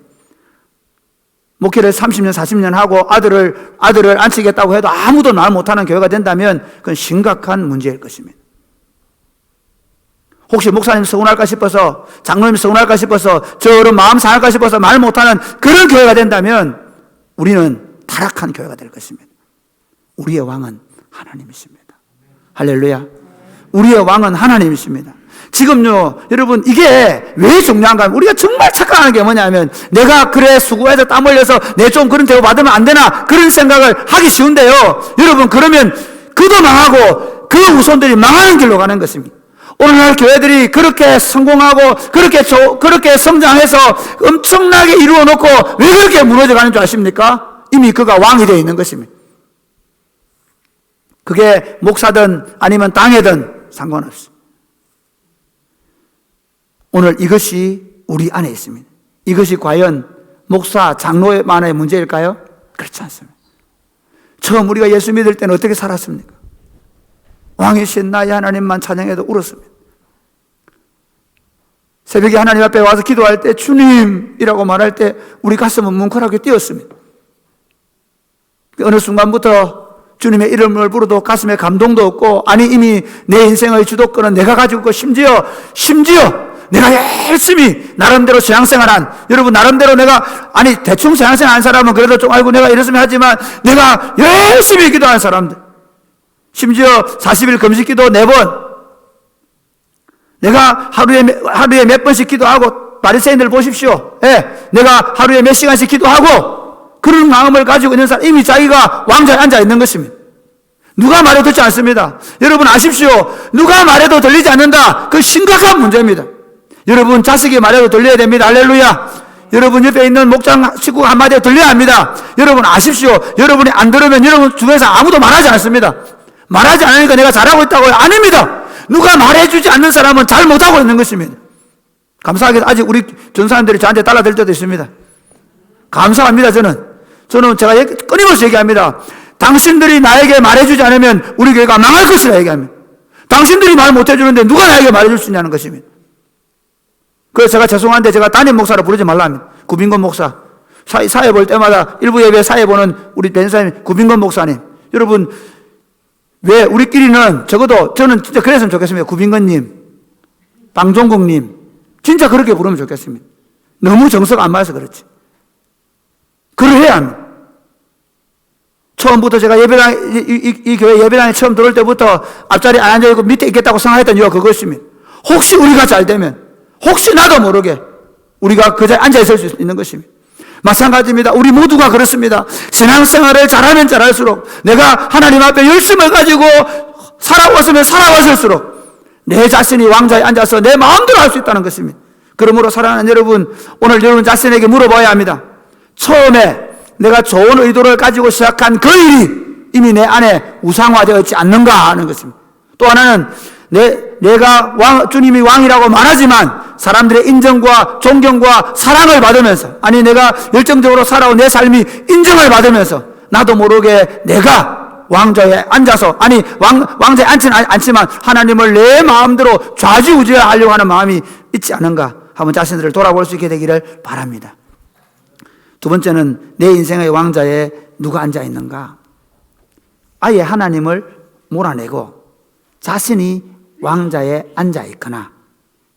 목회를 30년, 40년 하고 아들을 안치겠다고 해도 아무도 말 못하는 교회가 된다면 그건 심각한 문제일 것입니다. 혹시 목사님 서운할까 싶어서, 장로님 서운할까 싶어서, 저런 마음 상할까 싶어서 말 못하는 그런 교회가 된다면 우리는 타락한 교회가 될 것입니다. 우리의 왕은 하나님이십니다. 할렐루야. 우리의 왕은 하나님이십니다. 지금요, 여러분, 이게 왜 중요한가 하면 우리가 정말 착각하는 게 뭐냐면 내가 그래 수고해서 땀 흘려서 내 좀 그런 대우 받으면 안 되나 그런 생각을 하기 쉬운데요. 여러분, 그러면 그도 망하고 그 후손들이 망하는 길로 가는 것입니다. 오늘날 교회들이 그렇게 성공하고 그렇게 성장해서 엄청나게 이루어 놓고 왜 그렇게 무너져 가는 줄 아십니까? 이미 그가 왕이 되어 있는 것입니다. 그게 목사든 아니면 당회든 상관없습니다. 오늘 이것이 우리 안에 있습니다. 이것이 과연 목사, 장로만의 문제일까요? 그렇지 않습니다. 처음 우리가 예수 믿을 때는 어떻게 살았습니까? 왕이신 나의 하나님만 찬양해도 울었습니다. 새벽에 하나님 앞에 와서 기도할 때 주님이라고 말할 때 우리 가슴은 뭉클하게 뛰었습니다. 어느 순간부터 주님의 이름을 부르도 가슴에 감동도 없고, 아니 이미 내 인생의 주도권은 내가 가지고 있고, 심지어 내가 열심히 나름대로 신앙생활한, 여러분 나름대로 내가, 아니 대충 신앙생활 한 사람은 그래도 좀 아이고 내가 이랬으면 하지만 내가 열심히 기도한 사람들, 심지어 40일 금식기도 4번, 내가 하루에 몇 번씩 기도하고, 바리새인들 보십시오. 예, 내가 하루에 몇 시간씩 기도하고, 그런 마음을 가지고 있는 사람, 이미 자기가 왕자에 앉아 있는 것입니다. 누가 말해도 듣지 않습니다. 여러분 아십시오. 누가 말해도 들리지 않는다. 그 심각한 문제입니다. 여러분 자식이 말해도 들려야 됩니다. 할렐루야. 여러분 옆에 있는 목장 식구가 한마디 들려야 합니다. 여러분 아십시오. 여러분이 안 들으면 여러분 중에서 아무도 말하지 않습니다. 말하지 않으니까 내가 잘하고 있다고요? 아닙니다. 누가 말해주지 않는 사람은 잘 못하고 있는 것입니다. 감사하게 아직 우리 전사님들이 저한테 달라들 때도 있습니다. 감사합니다. 저는 제가 끊임없이 얘기합니다. 당신들이 나에게 말해주지 않으면 우리 교회가 망할 것이라 얘기합니다. 당신들이 말 못해주는데 누가 나에게 말해줄 수 있냐는 것입니다. 그래서 제가 죄송한데 제가 담임 목사를 부르지 말라 합니다. 구빈건 목사. 사회 볼 때마다 일부 예배 사회 보는 우리 변사님 구빈건 목사님. 여러분 왜 우리끼리는 적어도 저는 진짜 그랬으면 좋겠습니다. 구빈건님, 방종국님 진짜 그렇게 부르면 좋겠습니다. 너무 정서가 안 맞아서 그렇지. 그러해야 합니다. 처음부터 제가 예배당, 이 교회 예배당에 처음 들어올 때부터 앞자리에 안 앉아있고 밑에 있겠다고 생각했던 이유가 그것입니다. 혹시 우리가 잘 되면, 혹시 나도 모르게 우리가 그 자리에 앉아있을 수 있는 것입니다. 마찬가지입니다. 우리 모두가 그렇습니다. 신앙생활을 잘하면 잘할수록, 내가 하나님 앞에 열심을 가지고 살아왔으면 살아왔을수록 내 자신이 왕자에 앉아서 내 마음대로 할 수 있다는 것입니다. 그러므로 사랑하는 여러분, 오늘 여러분 자신에게 물어봐야 합니다. 처음에 내가 좋은 의도를 가지고 시작한 그 일이 이미 내 안에 우상화되어 있지 않는가 하는 것입니다. 또 하나는 내가 주님이 왕이라고 말하지만 사람들의 인정과 존경과 사랑을 받으면서, 아니 내가 열정적으로 살아온 내 삶이 인정을 받으면서 나도 모르게 내가 왕좌에 앉아서, 아니 왕좌에 앉지는 않지만 하나님을 내 마음대로 좌지우지하려고 하는 마음이 있지 않은가 한번 자신들을 돌아볼 수 있게 되기를 바랍니다. 두 번째는 내 인생의 왕자에 누가 앉아 있는가? 아예 하나님을 몰아내고 자신이 왕자에 앉아 있거나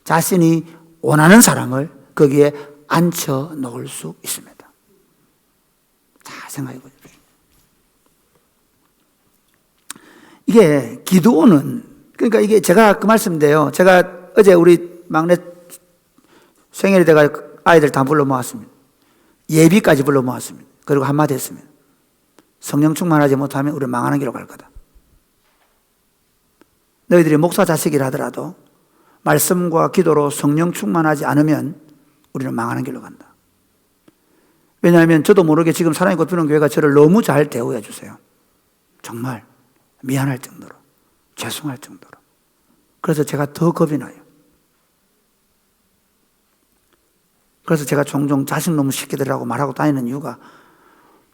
자신이 원하는 사람을 거기에 앉혀 놓을 수 있습니다. 잘 생각해 보십시오. 이게 기도는, 그러니까 이게 제가 그 말씀인데요. 제가 어제 우리 막내 생일이 돼가 아이들 다 불러 모았습니다. 예비까지 불러 모았습니다. 그리고 한마디 했습니다. 성령 충만하지 못하면 우리 망하는 길로 갈 거다. 너희들이 목사 자식이라 하더라도 말씀과 기도로 성령 충만하지 않으면 우리는 망하는 길로 간다. 왜냐하면 저도 모르게 지금 사랑이 꽃피는 교회가 저를 너무 잘 대우해 주세요. 정말 미안할 정도로, 죄송할 정도로. 그래서 제가 더 겁이 나요. 그래서 제가 종종 자식놈 새끼들이라고 말하고 다니는 이유가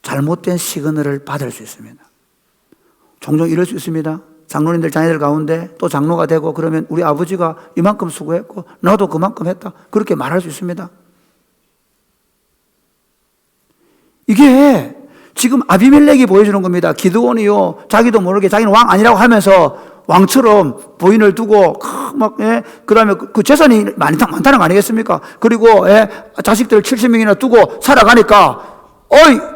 잘못된 시그널을 받을 수 있습니다. 종종 이럴 수 있습니다. 장로님들 자녀들 가운데 또 장로가 되고 그러면 우리 아버지가 이만큼 수고했고 나도 그만큼 했다. 그렇게 말할 수 있습니다. 이게 지금 아비멜렉이 보여주는 겁니다. 기드온이요, 자기도 모르게 자기는 왕 아니라고 하면서 왕처럼 부인을 두고 그다음에 그 재산이 많다는 거 아니겠습니까? 그리고 자식들 70명이나 두고 살아가니까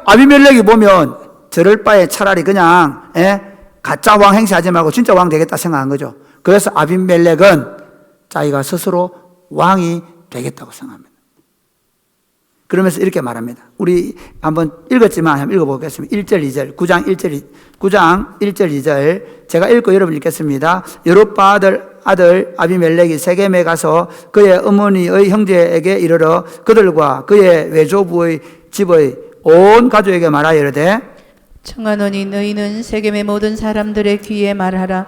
아비멜렉이 보면 저럴 바에 차라리 그냥 가짜 왕 행세하지 말고 진짜 왕 되겠다 생각한 거죠. 그래서 아비멜렉은 자기가 스스로 왕이 되겠다고 생각합니다. 그러면서 이렇게 말합니다. 우리 한번 읽었지만 한번 읽어보겠습니다. 1절, 2절, 9장 1절, 2절 제가 읽고 여러분 읽겠습니다. 여룹바 아들 아비멜렉이 세겜에 가서 그의 어머니의 형제에게 이르러 그들과 그의 외조부의 집의 온 가족에게 말하여 이르되 청하노니 너희는 세겜의 모든 사람들의 귀에 말하라.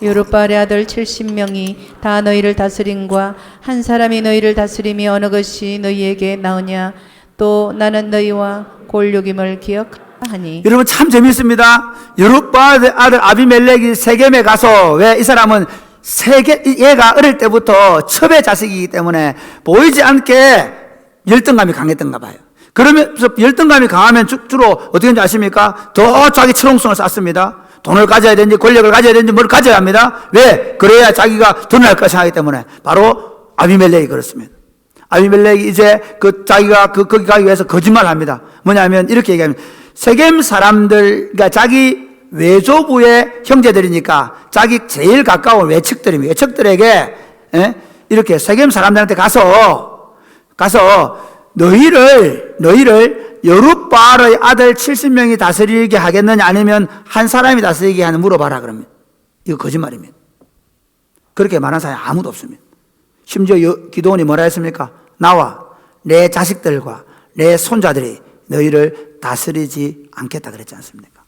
여룹바알의 아들 70명이 다 너희를 다스림과 한 사람이 너희를 다스림이 어느 것이 너희에게 나오냐. 또 나는 너희와 골육임을 기억하니. 여러분 참 재밌습니다. 여룹바알의 아들 아비멜렉이 세겜에 가서 왜 이 사람은 얘가 어릴 때부터 첩의 자식이기 때문에 보이지 않게 열등감이 강했던가 봐요. 그러면서 열등감이 강하면 주로 어떻게 하는지 아십니까? 더 자기 철옹성을 쌓습니다. 돈을 가져야 되는지 권력을 가져야 되는지 뭘 가져야 합니다. 왜? 그래야 자기가 드러날 것을 생각하기 때문에. 바로 아비멜렉이 그렇습니다. 아비멜렉이 이제 자기가 거기 가기 위해서 거짓말을 합니다. 뭐냐면 이렇게 얘기합니다. 세겜 사람들, 그러니까 자기 외조부의 형제들이니까 자기 제일 가까운 외척들입니다. 외척들에게 이렇게 세겜 사람들한테 가서 너희를 여룹바알의 아들 70명이 다스리게 하겠느냐 아니면 한 사람이 다스리게 하는 물어봐라 그러면 이거 거짓말입니다. 그렇게 말한 사람이 아무도 없습니다. 심지어 기도원이 뭐라 했습니까? 나와 내 자식들과 내 손자들이 너희를 다스리지 않겠다 그랬지 않습니까?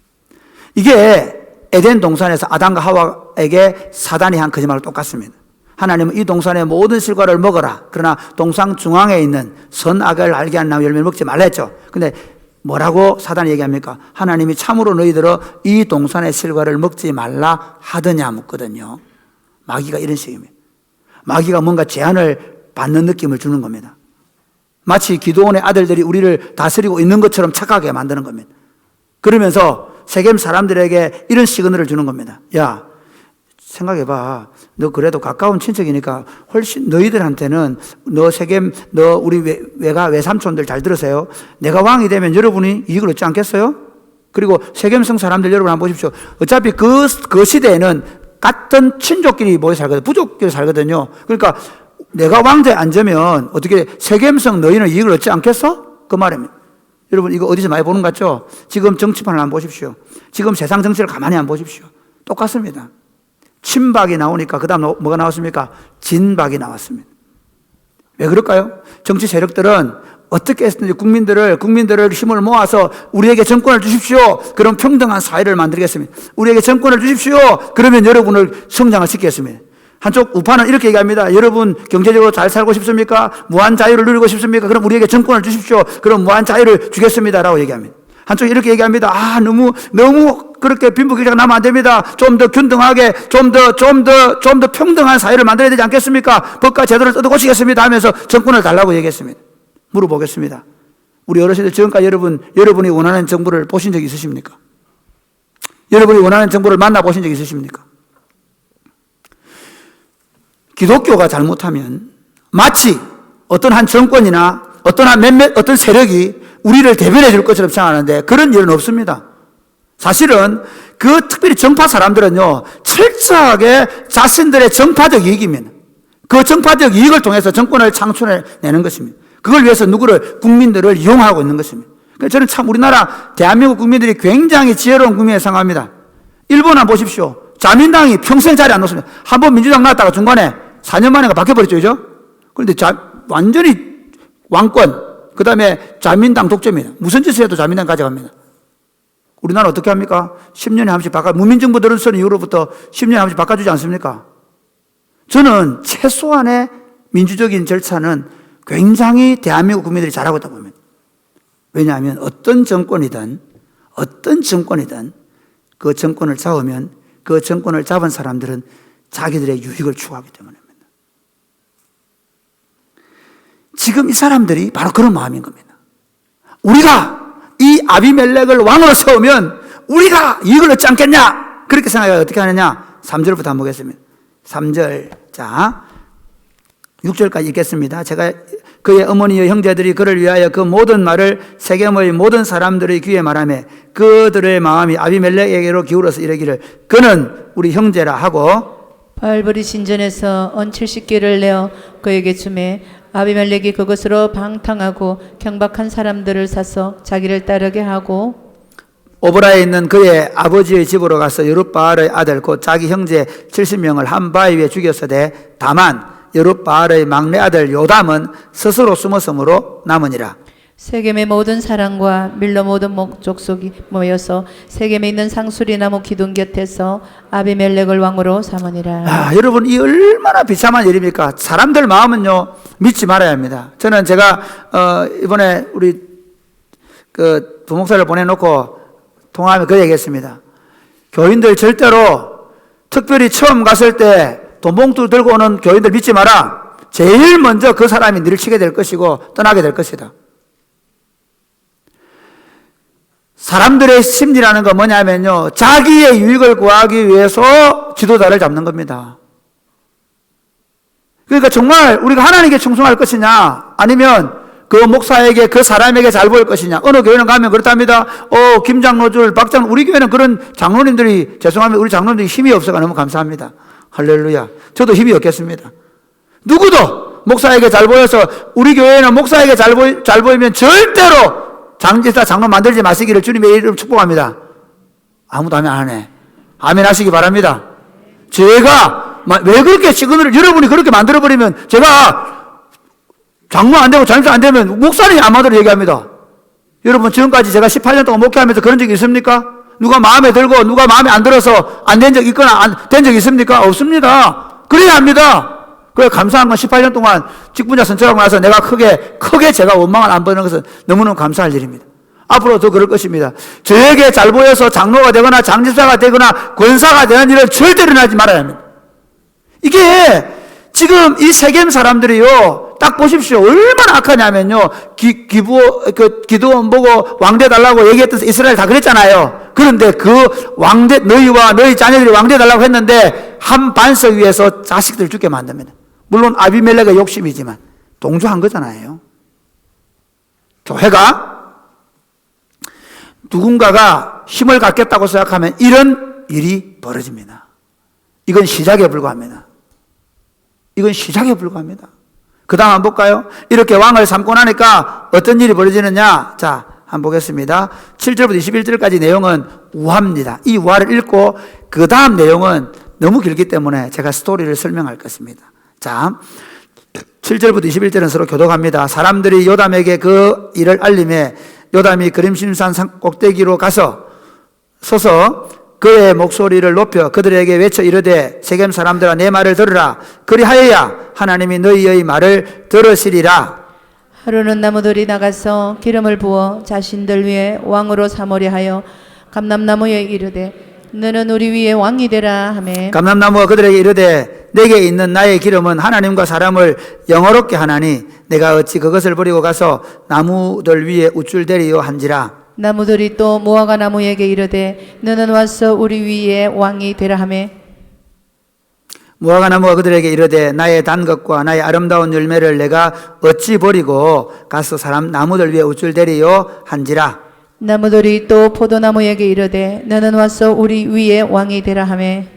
이게 에덴 동산에서 아담과 하와에게 사단이 한 거짓말과 똑같습니다. 하나님은 이 동산의 모든 실과를 먹어라. 그러나 동산 중앙에 있는 선악을 알게 하는 나무 열매를 먹지 말라 했죠. 근데 뭐라고 사단이 얘기합니까? 하나님이 참으로 너희들어 이 동산의 실과를 먹지 말라 하더냐 묻거든요. 마귀가 이런 식입니다. 마귀가 뭔가 제한을 받는 느낌을 주는 겁니다. 마치 기드온의 아들들이 우리를 다스리고 있는 것처럼 착하게 만드는 겁니다. 그러면서 세겜 사람들에게 이런 시그널을 주는 겁니다. 야, 생각해봐. 너 그래도 가까운 친척이니까 훨씬 너희들한테는 너 우리 외삼촌들 잘 들으세요. 내가 왕이 되면 여러분이 이익을 얻지 않겠어요? 그리고 세겜성 사람들 여러분 한번 보십시오. 어차피 그 시대에는 같은 친족끼리 모여 살거든요. 부족끼리 살거든요. 그러니까 내가 왕자에 앉으면 어떻게 세겜성 너희는 이익을 얻지 않겠어? 그 말입니다. 여러분 이거 어디서 많이 보는 것 같죠? 지금 정치판을 한번 보십시오. 지금 세상 정치를 가만히 한번 보십시오. 똑같습니다. 친박이 나오니까 그 다음 뭐가 나왔습니까? 진박이 나왔습니다. 왜 그럴까요? 정치 세력들은 어떻게 했든지 국민들을 힘을 모아서 우리에게 정권을 주십시오. 그럼 평등한 사회를 만들겠습니다. 우리에게 정권을 주십시오. 그러면 여러분을 성장을 시키겠습니다. 한쪽 우파는 이렇게 얘기합니다. 여러분 경제적으로 잘 살고 싶습니까? 무한 자유를 누리고 싶습니까? 그럼 우리에게 정권을 주십시오. 그럼 무한 자유를 주겠습니다. 라고 얘기합니다. 한쪽이 이렇게 얘기합니다. 너무 그렇게 빈부격차가 나면 안 됩니다. 좀 더 균등하게, 좀 더 평등한 사회를 만들어야 되지 않겠습니까? 법과 제도를 뜯어 고치겠습니다 하면서 정권을 달라고 얘기했습니다. 물어보겠습니다. 우리 어르신들 지금까지 여러분이 원하는 정부를 보신 적 있으십니까? 여러분이 원하는 정부를 만나보신 적 있으십니까? 기독교가 잘못하면 마치 어떤 한 정권이나 어떤 세력이 우리를 대변해 줄 것처럼 생각하는데 그런 일은 없습니다. 사실은 특별히 정파 사람들은요, 철저하게 자신들의 정파적 이익입니다. 그 정파적 이익을 통해서 정권을 창출해내는 것입니다. 그걸 위해서 국민들을 이용하고 있는 것입니다. 그래서 저는 참 우리나라 대한민국 국민들이 굉장히 지혜로운 국민에 생각합니다. 일본 한번 보십시오. 자민당이 평생 자리 안 놓습니다. 한번 민주당 나왔다가 중간에 4년 만에 바뀌어버렸죠, 그죠? 그런데 완전히 왕권, 그 다음에 자민당 독점이에요. 무슨 짓을 해도 자민당 가져갑니다. 우리나라 어떻게 합니까? 10년에 한 번씩 문민정부 들어선 이후로부터 10년에 한 번씩 바꿔주지 않습니까? 저는 최소한의 민주적인 절차는 굉장히 대한민국 국민들이 잘하고 있다고 봅니다. 왜냐하면 어떤 정권이든 그 정권을 잡으면 그 정권을 잡은 사람들은 자기들의 유익을 추구하기 때문입니다. 지금 이 사람들이 바로 그런 마음인 겁니다. 우리가 이 아비멜렉을 왕으로 세우면 우리가 이익을 얻지 않겠냐? 그렇게 생각해 어떻게 하느냐? 3절부터 한번 보겠습니다. 3절. 자, 6절까지 읽겠습니다. 제가 그의 어머니의 형제들이 그를 위하여 그 모든 말을 세겜의 모든 사람들의 귀에 말하며 그들의 마음이 아비멜렉에게로 기울어서 이르기를 그는 우리 형제라 하고 바알브리 신전에서 언 70개를 내어 그에게 주매 아비멜렉이 그것으로 방탕하고 경박한 사람들을 사서 자기를 따르게 하고 오브라에 있는 그의 아버지의 집으로 가서 여룻바알의 아들 곧 자기 형제 70명을 한 바위 위에 죽였으되 다만 여룻바알의 막내 아들 요담은 스스로 숨었으므로 남으니라. 세겜의 모든 사람과 밀로 모든 족속이 모여서 세겜에 있는 상수리 나무 기둥 곁에서 아비멜렉을 왕으로 삼으니라. 여러분 이 얼마나 비참한 일입니까? 사람들 마음은요 믿지 말아야 합니다. 저는 제가 이번에 우리 그 부목사를 보내놓고 통화하며 그 얘기했습니다. 교인들 절대로 특별히 처음 갔을 때 돈봉투 들고 오는 교인들 믿지 마라. 제일 먼저 그 사람이 너를 치게 될 것이고 떠나게 될 것이다. 사람들의 심리라는 건 뭐냐면요, 자기의 유익을 구하기 위해서 지도자를 잡는 겁니다. 그러니까 정말 우리가 하나님께 충성할 것이냐, 아니면 그 목사에게, 그 사람에게 잘 보일 것이냐. 어느 교회는 가면 그렇답니다. 김 장로줄, 박 장로, 우리 교회는 그런 장로님들이, 죄송합니다, 우리 장로님들이 힘이 없어가 너무 감사합니다. 할렐루야. 저도 힘이 없겠습니다. 누구도 목사에게 잘 보여서, 우리 교회는 목사에게 잘 보이면 절대로 장지사 장로 만들지 마시기를 주님의 이름으로 축복합니다. 아무도 아멘 안 하네. 아멘 하시기 바랍니다. 제가 왜 그렇게 시그널을 여러분이 그렇게 만들어버리면 제가 장로 안 되고 장사 안 되면 목사님이 아마도로 얘기합니다. 여러분 지금까지 제가 18년 동안 목회하면서 그런 적이 있습니까? 누가 마음에 들고 누가 마음에 안 들어서 안 된 적 있거나 안 된 적 있습니까? 없습니다. 그래야 합니다. 그래 감사한 건 18년 동안 직분자 선출하고 나서 내가 크게 제가 원망을 안 받는 것은 너무너무 감사할 일입니다. 앞으로 더 그럴 것입니다. 저에게 잘 보여서 장로가 되거나 장집사가 되거나 권사가 되는 일을 절대 일어나지 말아야 합니다. 이게 지금 이 세겜 사람들이요, 딱 보십시오. 얼마나 악하냐면요, 기도원 보고 왕대 달라고 얘기했던 이스라엘 다 그랬잖아요. 그런데 그 왕대, 너희와 너희 자녀들이 왕대 달라고 했는데 한 반석 위에서 자식들 죽게 만듭니다. 물론 아비멜렉의 욕심이지만 동조한 거잖아요. 교회가 누군가가 힘을 갖겠다고 생각하면 이런 일이 벌어집니다. 이건 시작에 불과합니다. 이건 시작에 불과합니다. 그 다음 한번 볼까요? 이렇게 왕을 삼고 나니까 어떤 일이 벌어지느냐? 자, 한번 보겠습니다. 7절부터 21절까지 내용은 우화입니다. 이 우화를 읽고 그 다음 내용은 너무 길기 때문에 제가 스토리를 설명할 것입니다. 자, 7절부터 21절은 서로 교독합니다. 사람들이 요담에게 그 일을 알림해 요담이 그림심산 산 꼭대기로 가서 서서 그의 목소리를 높여 그들에게 외쳐 이르되 세겜 사람들아 내 말을 들으라. 그리하여야 하나님이 너희의 말을 들으시리라. 하루는 나무들이 나가서 기름을 부어 자신들 위에 왕으로 삼으려 하여 감람나무에 이르되 너는 우리 위에 왕이 되라 하매 감람나무가 그들에게 이르되 내게 있는 나의 기름은 하나님과 사람을 영화롭게 하나니 내가 어찌 그것을 버리고 가서 나무들 위에 우쭐대리요 한지라. 나무들이 또 무화과 나무에게 이르되 너는 와서 우리 위에 왕이 되라 하매 무화과 나무가 그들에게 이르되 나의 단 것과 나의 아름다운 열매를 내가 어찌 버리고 가서 사람 나무들 위에 우쭐대리요 한지라. 나무들이 또 포도나무에게 이르되 너는 와서 우리 위에 왕이 되라 하매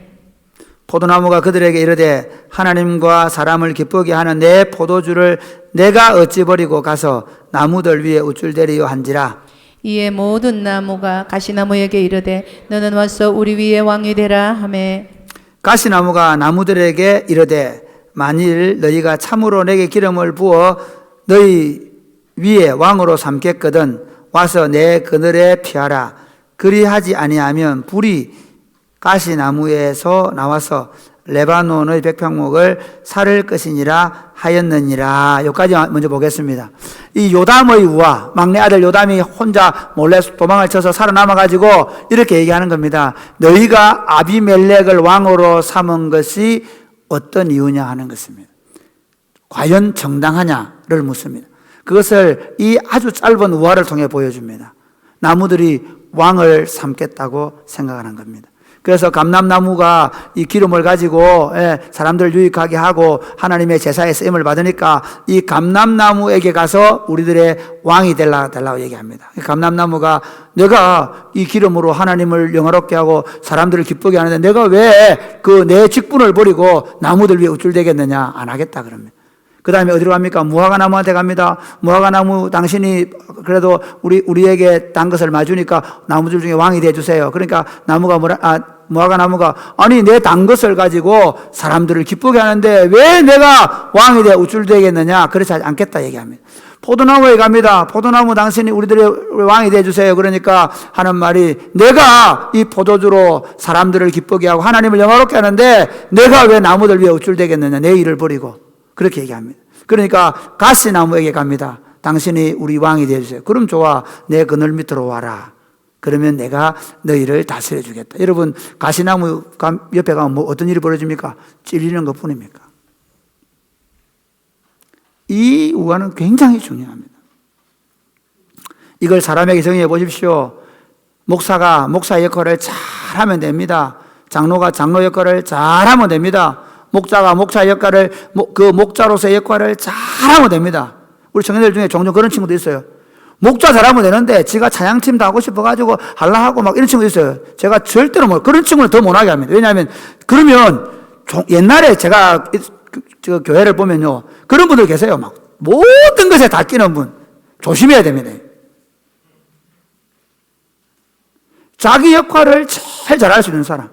포도나무가 그들에게 이르되 하나님과 사람을 기쁘게 하는 내 포도주를 내가 어찌 버리고 가서 나무들 위에 우쭐대리요 한지라. 이에 모든 나무가 가시나무에게 이르되 너는 와서 우리 위에 왕이 되라 하매 가시나무가 나무들에게 이르되 만일 너희가 참으로 내게 기름을 부어 너희 위에 왕으로 삼겠거든 와서 내 그늘에 피하라. 그리하지 아니하면 불이 가시나무에서 나와서 레바논의 백향목을 살을 것이니라 하였느니라. 여기까지 먼저 보겠습니다. 이 요담의 우화, 막내 아들 요담이 혼자 몰래 도망을 쳐서 살아남아가지고 이렇게 얘기하는 겁니다. 너희가 아비멜렉을 왕으로 삼은 것이 어떤 이유냐 하는 것입니다. 과연 정당하냐를 묻습니다. 그것을 이 아주 짧은 우화를 통해 보여줍니다. 나무들이 왕을 삼겠다고 생각하는 겁니다. 그래서 감람나무가 이 기름을 가지고 사람들 유익하게 하고 하나님의 제사에 쓰임을 받으니까 이 감람나무에게 가서 우리들의 왕이 달라고 얘기합니다. 감람나무가 내가 이 기름으로 하나님을 영화롭게 하고 사람들을 기쁘게 하는데 내가 왜 그 내 직분을 버리고 나무들 위에 우쭐대겠느냐? 안 하겠다 그럽니다. 그 다음에 어디로 갑니까? 무화과나무한테 갑니다. 무화과나무 당신이 그래도 우리에게 단 것을 마주니까 나무들 중에 왕이 되어주세요. 그러니까 무화과나무가 아니 내 단 것을 가지고 사람들을 기쁘게 하는데 왜 내가 왕이 되어 우쭐대겠느냐? 그렇지 않겠다 얘기합니다. 포도나무에 갑니다. 포도나무 당신이 우리들의 왕이 되어주세요. 그러니까 하는 말이 내가 이 포도주로 사람들을 기쁘게 하고 하나님을 영화롭게 하는데 내가 왜 나무들 위에 우쭐대겠느냐? 내 일을 버리고. 그렇게 얘기합니다. 그러니까 가시나무에게 갑니다. 당신이 우리 왕이 되어주세요. 그럼 좋아. 내 그늘 밑으로 와라. 그러면 내가 너희를 다스려 주겠다. 여러분 가시나무 옆에 가면 뭐 어떤 일이 벌어집니까? 찔리는 것 뿐입니까? 이 우화는 굉장히 중요합니다. 이걸 사람에게 정의해 보십시오. 목사가 목사 역할을 잘하면 됩니다. 장로가 장로 역할을 잘하면 됩니다. 목자가 목자 역할을 그 목자로서의 역할을 잘하면 됩니다. 우리 청년들 중에 종종 그런 친구도 있어요. 목자 잘하면 되는데 지가 찬양팀도 하고 싶어가지고 하려하고 막 이런 친구도 있어요. 제가 절대로 그런 친구는 더 못하게 합니다. 왜냐하면 그러면 옛날에 제가 교회를 보면요 그런 분들 계세요. 막 모든 것에 다 끼는 분 조심해야 됩니다. 자기 역할을 제일 잘할 수 있는 사람.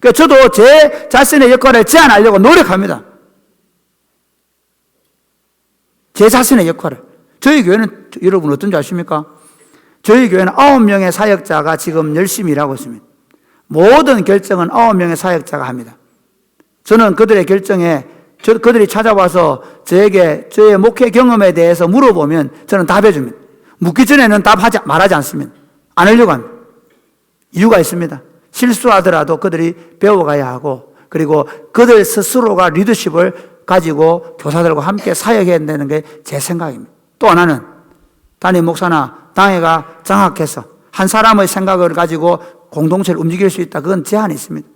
그러니까 저도 제 자신의 역할을 제한하려고 노력합니다. 제 자신의 역할을. 저희 교회는 여러분 어떤지 아십니까? 저희 교회는 9명의 사역자가 지금 열심히 일하고 있습니다. 모든 결정은 9명의 사역자가 합니다. 저는 그들의 결정에 그들이 찾아와서 저에게 저의 목회 경험에 대해서 물어보면 저는 답해줍니다. 묻기 전에는 말하지 않습니다. 안 하려고 합니다. 이유가 있습니다. 실수하더라도 그들이 배워가야 하고 그리고 그들 스스로가 리더십을 가지고 교사들과 함께 사역해야 된다는 게 제 생각입니다. 또 하나는 담임 목사나 당회가 장악해서 한 사람의 생각을 가지고 공동체를 움직일 수 있다. 그건 제한이 있습니다.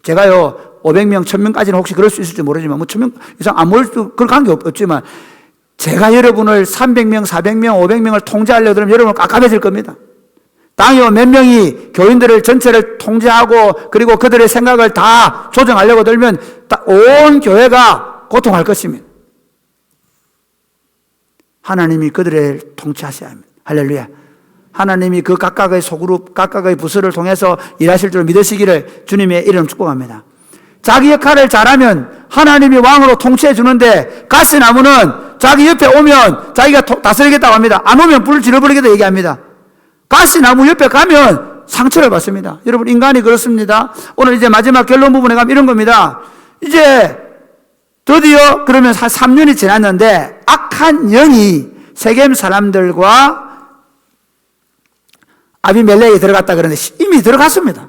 제가요 500명, 1000명까지는 혹시 그럴 수 있을지 모르지만 1000명 이상 안 모일 수 그럴 관계 없지만 제가 여러분을 300명, 400명, 500명을 통제하려고 들으면 여러분은 깝깝해질 겁니다. 당요 몇 명이 교인들을 전체를 통제하고 그리고 그들의 생각을 다 조정하려고 들면 온 교회가 고통할 것입니다. 하나님이 그들을 통치하셔야 합니다. 할렐루야. 하나님이 그 각각의 소그룹, 각각의 부서를 통해서 일하실 줄 믿으시기를 주님의 이름 축복합니다. 자기 역할을 잘하면 하나님이 왕으로 통치해 주는데 가시나무는 자기 옆에 오면 자기가 다스리겠다고 합니다. 안 오면 불을 질러버리겠다 얘기합니다. 가시나무 옆에 가면 상처를 받습니다. 여러분 인간이 그렇습니다. 오늘 이제 마지막 결론 부분에 가면 이런 겁니다. 이제 드디어 그러면 3년이 지났는데 악한 영이 세겜 사람들과 아비멜렉이 들어갔다 그러는데 이미 들어갔습니다.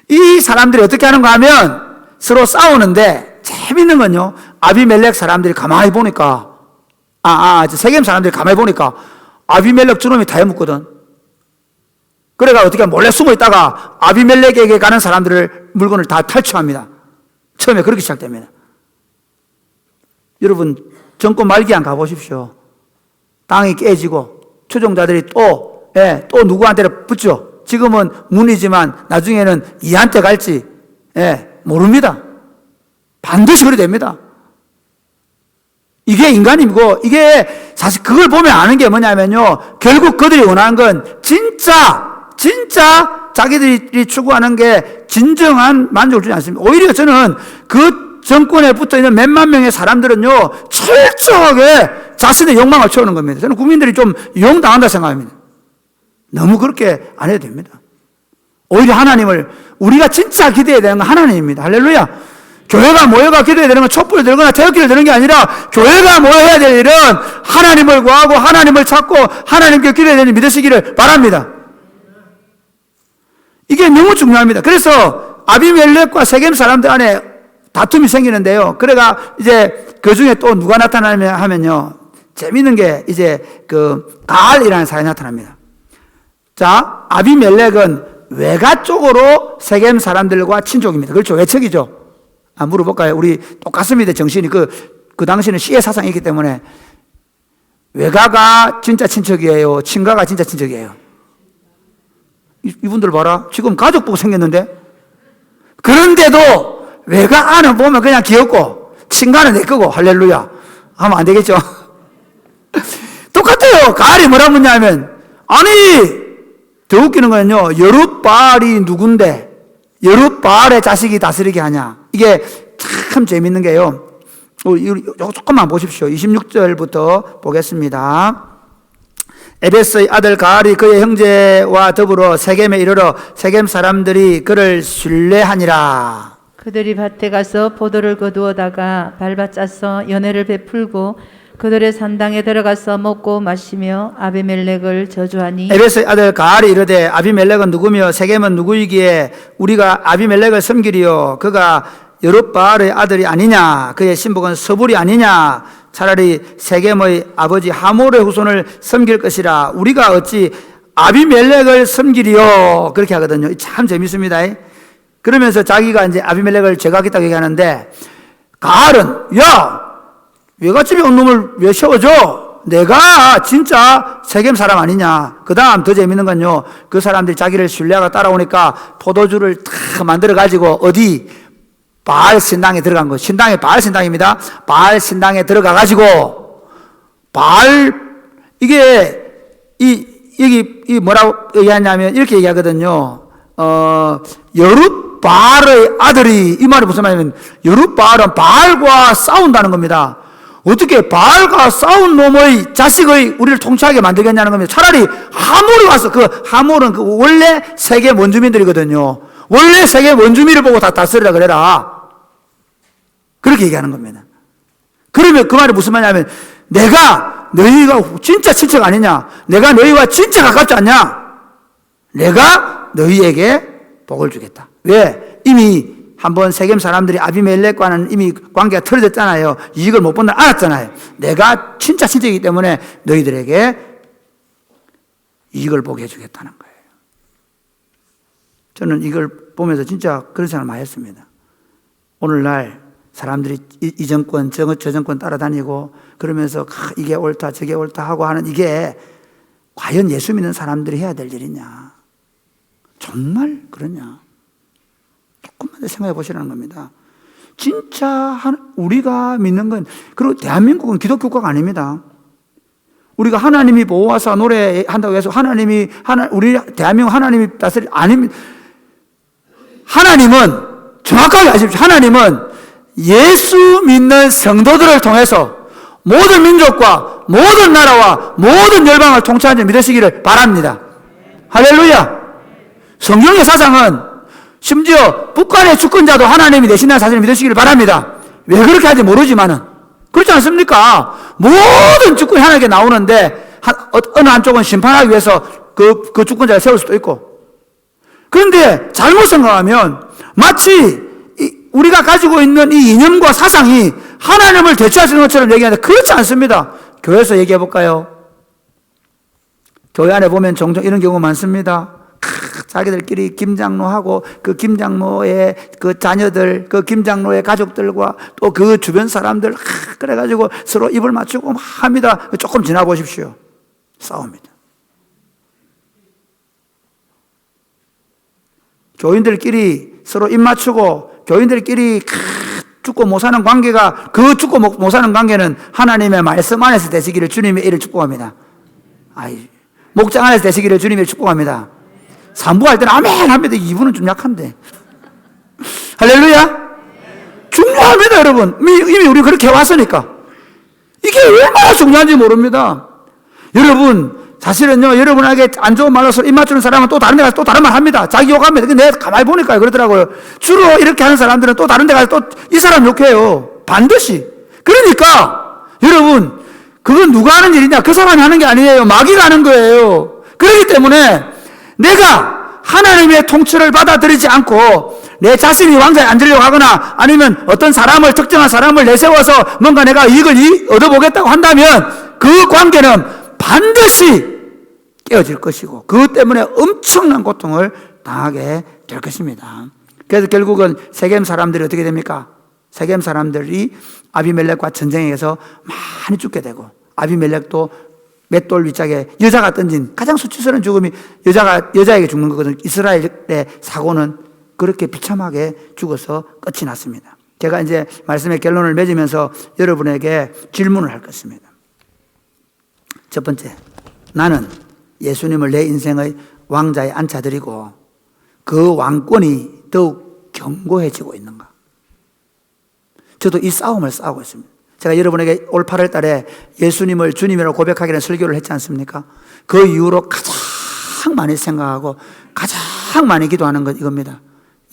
이 사람들이 어떻게 하는가 하면 서로 싸우는데 재밌는 건요. 아비멜렉 사람들이 가만히 보니까 세겜 사람들이 가만히 보니까 아비멜렉 저놈이 다 해먹거든. 그래가 어떻게 몰래 숨어 있다가 아비멜렉에게 가는 사람들을 물건을 다 탈취합니다. 처음에 그렇게 시작됩니다. 여러분 정권 말기한 가보십시오. 땅이 깨지고 추종자들이 또 누구한테 붙죠. 지금은 문이지만 나중에는 이한테 갈지 모릅니다. 반드시 그래 됩니다. 이게 인간이고 이게 사실 그걸 보면 아는 게 뭐냐면요. 결국 그들이 원하는 건 진짜 자기들이 추구하는 게 진정한 만족을 주지 않습니다. 오히려 저는 그 정권에 붙어 있는 몇만 명의 사람들은요, 철저하게 자신의 욕망을 채우는 겁니다. 저는 국민들이 좀 이용당한다 생각합니다. 너무 그렇게 안 해도 됩니다. 오히려 하나님을, 우리가 진짜 기대해야 되는 건 하나님입니다. 할렐루야. 교회가 모여가 기도해야 되는 건 촛불을 들거나 태극기를 드는 게 아니라 교회가 모여야 될 일은 하나님을 구하고 하나님을 찾고 하나님께 기도해야 되는 믿으시기를 바랍니다. 이게 너무 중요합니다. 그래서 아비멜렉과 세겜 사람들 안에 다툼이 생기는데요. 그래가 이제 그 중에 또 누가 나타나냐 하면요. 재밌는 게 이제 그 가알이라는 사람이 나타납니다. 자, 아비멜렉은 외가 쪽으로 세겜 사람들과 친족입니다. 그렇죠? 외척이죠. 물어볼까요? 우리 똑같습니다. 정신이 그 당시에는 시의 사상이 있기 때문에 외가가 진짜 친척이에요? 친가가 진짜 친척이에요? 이분들 봐라. 지금 가족 보고 생겼는데 그런데도 외가 안을 보면 그냥 귀엽고 친가는 내 거고 할렐루야 하면 안 되겠죠? 똑같아요. 가을이 뭐라 묻냐면 아니 더 웃기는 거는요. 여룻바알이 누군데 여룻바알의 자식이 다스리게 하냐. 이게 참 재밌는 게요. 이거 조금만 보십시오. 26절부터 보겠습니다. 에베스의 아들 가알이 그의 형제와 더불어 세겜에 이르러 세겜 사람들이 그를 순례하니라. 그들이 밭에 가서 포도를 거두어다가 밟아 짜서 연회를 베풀고 그들의 산당에 들어가서 먹고 마시며 아비멜렉을 저주하니 에베스의 아들 가알이 이르되 아비멜렉은 누구며 세겜은 누구이기에 우리가 아비멜렉을 섬기리요 그가 여룻바알의 아들이 아니냐 그의 신복은 서불이 아니냐 차라리 세겜의 아버지 하몰의 후손을 섬길 것이라 우리가 어찌 아비멜렉을 섬기리요 그렇게 하거든요. 참 재밌습니다. 그러면서 자기가 이제 아비멜렉을 제거하겠다고 얘기하는데 가알은 야 외갓집에 온 놈을 왜 세워줘? 내가 진짜 세겜 사람 아니냐. 그 다음 더 재밌는 건요 그 사람들이 자기를 신뢰하고 따라오니까 포도주를 다 만들어 가지고 어디 바알 신당에 들어간 거. 신당이 바알 신당입니다. 바알 신당에 들어가 가지고 바알 이게 여기 뭐라고 얘기하냐면 이렇게 얘기하거든요. 여룻바알의 아들이 이 말이 무슨 말이냐면 여룻바알은 바알과 싸운다는 겁니다. 어떻게 바알과 싸운 놈의 자식의 우리를 통치하게 만들겠냐는 겁니다. 차라리 하몰이 와서 하몰은 원래 세계 원주민들이거든요. 원래 세계 원주민을 보고 다 다스리라 그래라. 그렇게 얘기하는 겁니다. 그러면 그 말이 무슨 말이냐면 내가 너희가 진짜 친척 아니냐? 내가 너희와 진짜 가깝지 않냐? 내가 너희에게 복을 주겠다. 왜? 이미 한번 세겜 사람들이 아비멜렉과는 이미 관계가 틀어졌잖아요. 이익을 못 본다 알았잖아요. 내가 진짜 친척이기 때문에 너희들에게 이익을 보게 해주겠다는 거예요. 저는 이걸 보면서 진짜 그런 생각을 많이 했습니다. 오늘날 사람들이 이 정권, 저 정권 따라다니고 그러면서 이게 옳다, 저게 옳다 하고 하는 이게 과연 예수 믿는 사람들이 해야 될 일이냐? 정말 그러냐? 조금만 더 생각해 보시라는 겁니다. 진짜 우리가 믿는 건, 그리고 대한민국은 기독교 국가가 아닙니다. 우리가 하나님이 보호하사 노래한다고 해서 우리 대한민국 하나님이 다스리, 아닙니다. 하나님은, 정확하게 아십시오. 하나님은 예수 믿는 성도들을 통해서 모든 민족과 모든 나라와 모든 열방을 통치하는 줄 믿으시기를 바랍니다. 할렐루야! 성경의 사상은 심지어 북한의 주권자도 하나님이 되신다는 사실을 믿으시기를 바랍니다. 왜 그렇게 하는지 모르지만은 그렇지 않습니까? 모든 주권이 하나님께 나오는데 어느 한쪽은 심판하기 위해서 그 주권자를 세울 수도 있고, 그런데 잘못 생각하면 마치 우리가 가지고 있는 이 이념과 사상이 하나님을 대체하시는 것처럼 얘기하는데 그렇지 않습니다. 교회에서 얘기해 볼까요? 교회 안에 보면 종종 이런 경우 많습니다. 자기들끼리 김장로하고 그 김장로의 그 자녀들, 그 김장로의 가족들과 또 그 주변 사람들 그래가지고 서로 입을 맞추고 합니다. 조금 지나보십시오. 싸웁니다. 교인들끼리 서로 입 맞추고 교인들끼리 죽고 못 사는 관계가, 그 죽고 못 사는 관계는 하나님의 말씀 안에서 되시기를 주님의 이를 축복합니다. 목장 안에서 되시기를 주님의 축복합니다. 산부할 때는 아멘 합니다. 이분은 좀 약한데. 할렐루야. 중요합니다, 여러분. 이미 우리 그렇게 왔으니까. 이게 얼마나 중요한지 모릅니다. 여러분, 사실은요, 여러분에게 안 좋은 말로 입 맞추는 사람은 또 다른 데 가서 또 다른 말 합니다. 자기 욕합니다. 근데 내가 가만히 보니까 그러더라고요. 주로 이렇게 하는 사람들은 또 다른 데 가서 또 이 사람 욕해요. 반드시. 그러니까, 여러분, 그건 누가 하는 일이냐? 그 사람이 하는 게 아니에요. 마귀가 하는 거예요. 그렇기 때문에 내가 하나님의 통치를 받아들이지 않고 내 자신이 왕자에 앉으려고 하거나 아니면 어떤 사람을, 특정한 사람을 내세워서 뭔가 내가 이익을 얻어보겠다고 한다면 그 관계는 반드시 깨어질 것이고 그것 때문에 엄청난 고통을 당하게 될 것입니다. 그래서 결국은 세겜 사람들이 어떻게 됩니까? 세겜 사람들이 아비멜렉과 전쟁에서 많이 죽게 되고 아비멜렉도 맷돌 위짝에 여자가 던진 가장 수치스러운 죽음이 여자에게 죽는 거거든요. 이스라엘의 사고는 그렇게 비참하게 죽어서 끝이 났습니다. 제가 이제 말씀의 결론을 맺으면서 여러분에게 질문을 할 것입니다. 첫 번째, 나는 예수님을 내 인생의 왕자에 앉혀드리고 그 왕권이 더욱 견고해지고 있는가? 저도 이 싸움을 싸우고 있습니다. 제가 여러분에게 올 8월 달에 예수님을 주님이라고 고백하기는 설교를 했지 않습니까? 그 이후로 가장 많이 생각하고 가장 많이 기도하는 것 이겁니다.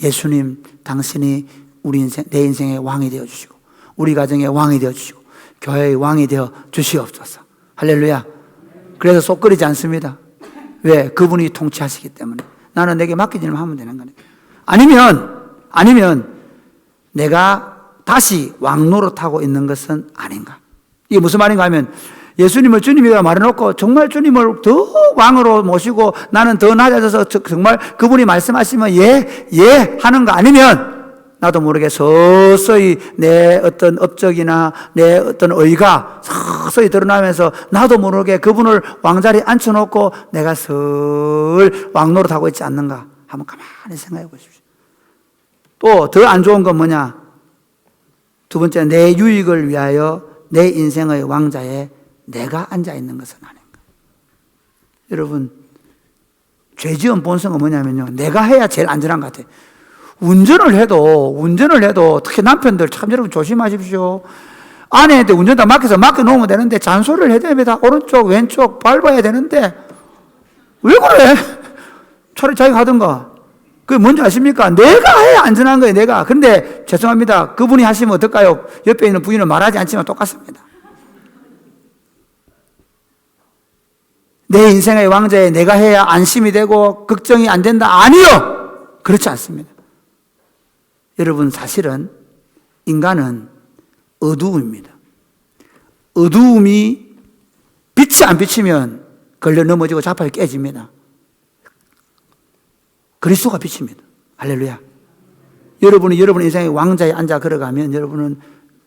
예수님, 당신이 우리 인생, 내 인생의 왕이 되어주시고 우리 가정의 왕이 되어주시고 교회의 왕이 되어 주시옵소서. 할렐루야. 그래서 속 끓이지 않습니다. 왜? 그분이 통치하시기 때문에. 나는 내게 맡기지만 하면 되는 거니까. 아니면 내가 다시 왕 노릇하고 있는 것은 아닌가. 이게 무슨 말인가 하면 예수님을 주님이라 말해놓고 정말 주님을 더 왕으로 모시고 나는 더 낮아져서 정말 그분이 말씀하시면 예 하는 거 아니면 나도 모르게 서서히 내 어떤 업적이나 내 어떤 의가 서서히 드러나면서 나도 모르게 그분을 왕자리에 앉혀놓고 내가 슬 왕노릇하고 있지 않는가 한번 가만히 생각해 보십시오. 또 더 안 좋은 건 뭐냐? 두 번째, 내 유익을 위하여 내 인생의 왕자에 내가 앉아 있는 것은 아닌가. 여러분, 죄지은 본성은 뭐냐면요, 내가 해야 제일 안전한 것 같아요. 운전을 해도 특히 남편들 참 여러분 조심하십시오. 아내한테 운전 다 맡겨놓으면 되는데 잔소리를 해야 됩니다. 오른쪽 왼쪽 밟아야 되는데 왜 그래? 차라리 자기가 하든가. 그게 뭔지 아십니까? 내가 해야 안전한 거예요, 내가. 근데 죄송합니다. 그분이 하시면 어떨까요? 옆에 있는 부인은 말하지 않지만 똑같습니다. 내 인생의 왕자에 내가 해야 안심이 되고 걱정이 안 된다. 아니요! 그렇지 않습니다. 여러분, 사실은 인간은 어두움입니다. 어두움이 빛이 안 비치면 걸려 넘어지고 자팔 깨집니다. 그리스도가 빛입니다. 할렐루야. 여러분이 여러분 인생의 왕자에 앉아 걸어가면 여러분은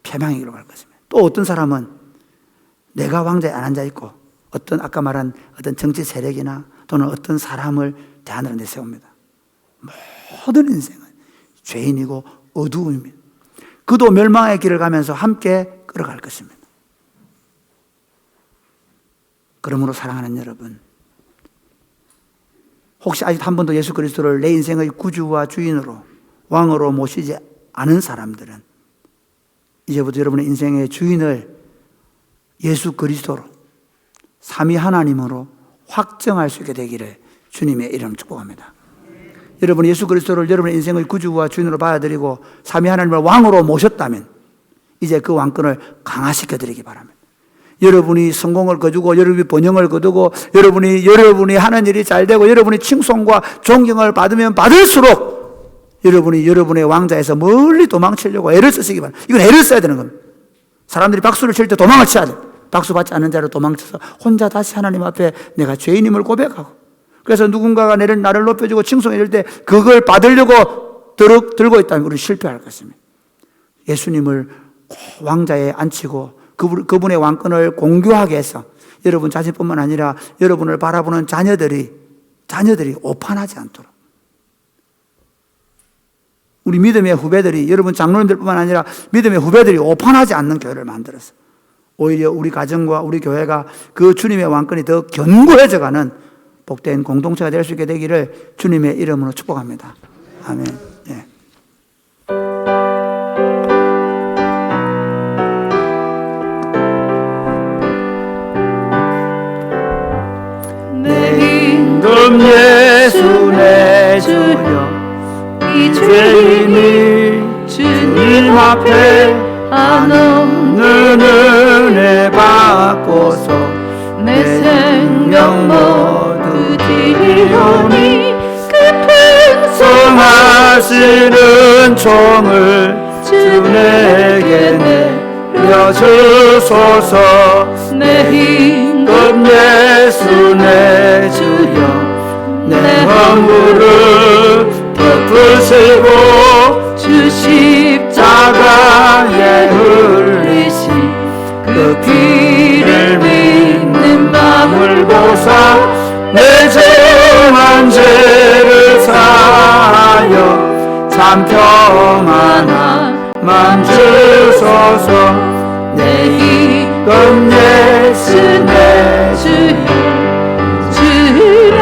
패망이 이루어갈 것입니다. 또 어떤 사람은 내가 왕자에 안 앉아 있고 어떤 아까 말한 어떤 정치 세력이나 또는 어떤 사람을 대안으로 내세웁니다. 모든 인생은 죄인이고 어두움입니다. 그도 멸망의 길을 가면서 함께 걸어갈 것입니다. 그러므로 사랑하는 여러분, 혹시 아직 한 번도 예수 그리스도를 내 인생의 구주와 주인으로 왕으로 모시지 않은 사람들은 이제부터 여러분의 인생의 주인을 예수 그리스도로 삼위 하나님으로 확정할 수 있게 되기를 주님의 이름으로 축복합니다. 여러분이 예수 그리스도를 여러분의 인생의 구주와 주인으로 받아들이고 삼위 하나님을 왕으로 모셨다면 이제 그 왕권을 강화시켜 드리기 바랍니다. 여러분이 성공을 거두고 여러분이 번영을 거두고 여러분이 하는 일이 잘 되고 여러분이 칭송과 존경을 받으면 받을수록 여러분이 여러분의 왕자에서 멀리 도망치려고 애를 쓰시기 바랍니다. 이건 애를 써야 되는 겁니다. 사람들이 박수를 칠 때 도망을 쳐야 돼요. 박수 받지 않는 자로 도망쳐서 혼자 다시 하나님 앞에 내가 죄인임을 고백하고, 그래서 누군가가 나를 높여주고 칭송해 줄 때 그걸 받으려고 들고 있다면 우리는 실패할 것입니다. 예수님을 왕자에 앉히고 그분의 왕권을 공교하게 해서 여러분 자신뿐만 아니라 여러분을 바라보는 자녀들이 오판하지 않도록, 우리 믿음의 후배들이, 여러분 장로님들뿐만 아니라 믿음의 후배들이 오판하지 않는 교회를 만들어서 오히려 우리 가정과 우리 교회가 그 주님의 왕권이 더 견고해져가는 복된 공동체가 될 수 있게 되기를 주님의 이름으로 축복합니다. 아멘. 예. 내 임금 예수 내 주여 이 죄인이 주님 앞에 한없는 은혜 받고서 내 생명 모두 드리오니 깊은 성하시는 총을 주 내게 내려주소서. 내 힘 금 예수 내 주여 내 허물을 덮으시고 주 십자가에 흘리신 그 피를 믿는 마음을 보사 내 죄만 죄를 사하여 참 평안한 맘 주소서 내 이금 예수 내 주여 주의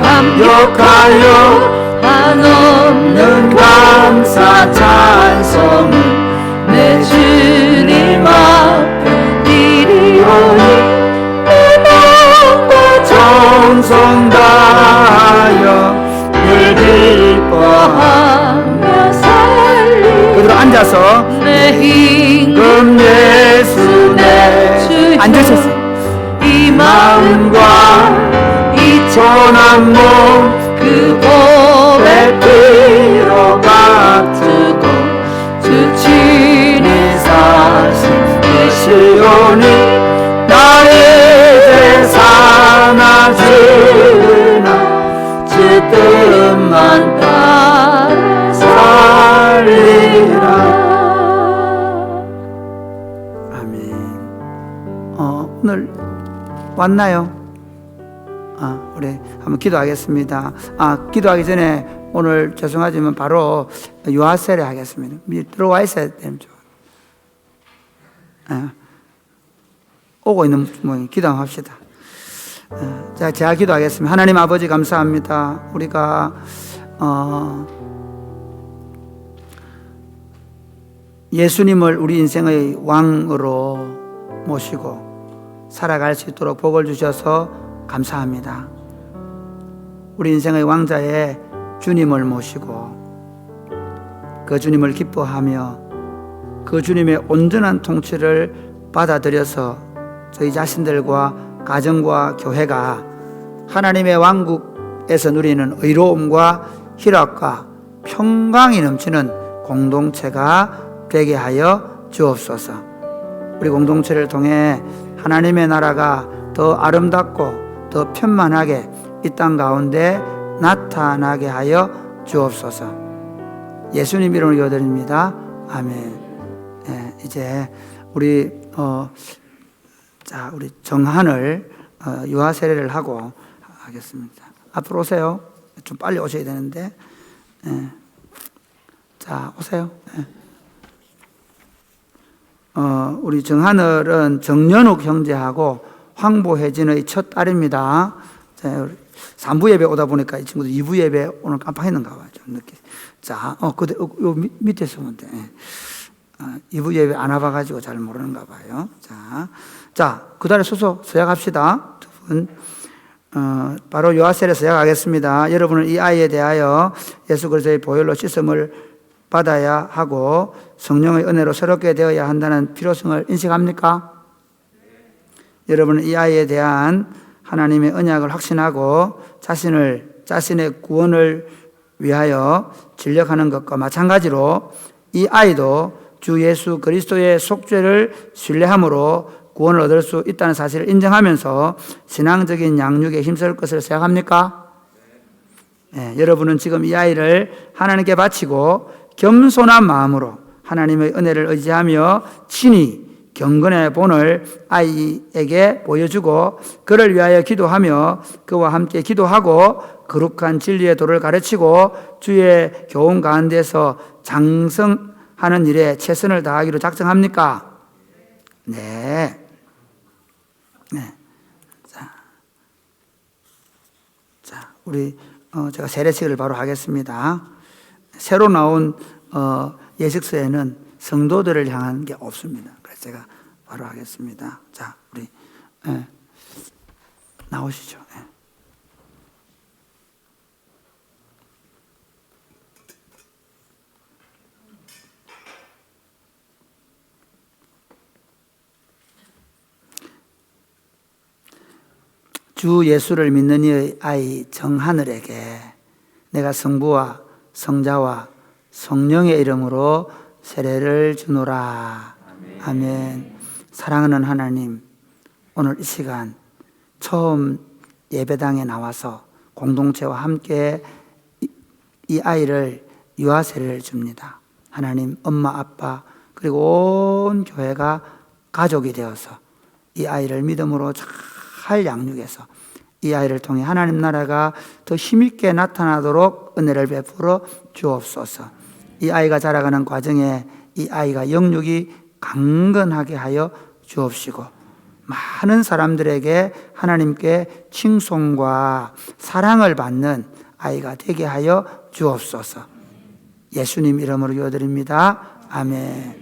감격하여 한없는 감사 찬송을 내 주님 앞에 드리오니 내 마음과 정성 다하여 늘 기뻐하며 살리 그대로 앉아서 내 힘금 금 예수 내 주여 앉으셨어요. 이 마음과 이 전한 몸 그 고백 피로 값주고 주 친히 사신 그 시온이 나의 제사나 주나 주 뜻만 따라 살리라. 아멘. 오늘 왔나요? 우리 한번 기도하겠습니다. 기도하기 전에 오늘 죄송하지만 바로 유아세례 하겠습니다. 들어와 있어야 됩니다. 오고 있는 모양 기도합시다. 자, 제가 기도하겠습니다. 하나님 아버지 감사합니다. 우리가 예수님을 우리 인생의 왕으로 모시고 살아갈 수 있도록 복을 주셔서 감사합니다. 우리 인생의 왕자의 주님을 모시고 그 주님을 기뻐하며 그 주님의 온전한 통치를 받아들여서 저희 자신들과 가정과 교회가 하나님의 왕국에서 누리는 의로움과 희락과 평강이 넘치는 공동체가 되게 하여 주옵소서. 우리 공동체를 통해 하나님의 나라가 더 아름답고 더 편만하게 이 땅 가운데 나타나게 하여 주옵소서. 예수님 이름으로 기도드립니다. 아멘. 이제 우리 우리 정한을 유아 세례를 하고 하겠습니다. 앞으로 오세요. 좀 빨리 오셔야 되는데. 자, 오세요. 우리 정하늘은 정연욱 형제하고 황보혜진의 첫 딸입니다. 자, 3부 예배 오다 보니까 이 친구들 2부 예배 오늘 깜빡했는가 봐요. 좀 늦게. 자, 그때 요 밑에 서면 돼. 2부 예배 안 와봐가지고 잘 모르는가 봐요. 자, 그 다음에 서서 서약합시다. 두 분. 바로 요아셀에 서약하겠습니다. 여러분은 이 아이에 대하여 예수 그리스도의 보혈로 씻음을 받아야 하고 성령의 은혜로 새롭게 되어야 한다는 필요성을 인식합니까? 여러분은 이 아이에 대한 하나님의 언약을 확신하고 자신의 구원을 위하여 진력하는 것과 마찬가지로 이 아이도 주 예수 그리스도의 속죄를 신뢰함으로 구원을 얻을 수 있다는 사실을 인정하면서 신앙적인 양육에 힘쓸 것을 생각합니까? 네, 여러분은 지금 이 아이를 하나님께 바치고 겸손한 마음으로 하나님의 은혜를 의지하며 친히 경건의 본을 아이에게 보여주고 그를 위하여 기도하며 그와 함께 기도하고 거룩한 진리의 도를 가르치고 주의 교훈 가운데서 장성하는 일에 최선을 다하기로 작정합니까? 네. 자, 우리 제가 세례식을 바로 하겠습니다. 새로 나온 예식서에는 성도들을 향한 게 없습니다. 그래서 제가 바로 하겠습니다. 자, 우리 나오시죠. 주 예수를 믿는 이의 아이 정하늘에게 내가 성부와 성자와 성령의 이름으로 세례를 주노라. 아멘. 사랑하는 하나님, 오늘 이 시간 처음 예배당에 나와서 공동체와 함께 이 아이를 유아세례를 줍니다. 하나님 엄마 아빠 그리고 온 교회가 가족이 되어서 이 아이를 믿음으로 잘 양육해서 이 아이를 통해 하나님 나라가 더 힘있게 나타나도록 은혜를 베풀어 주옵소서. 이 아이가 자라가는 과정에 이 아이가 영육이 강건하게 하여 주옵시고 많은 사람들에게 하나님께 칭송과 사랑을 받는 아이가 되게 하여 주옵소서. 예수님 이름으로 기도드립니다. 아멘.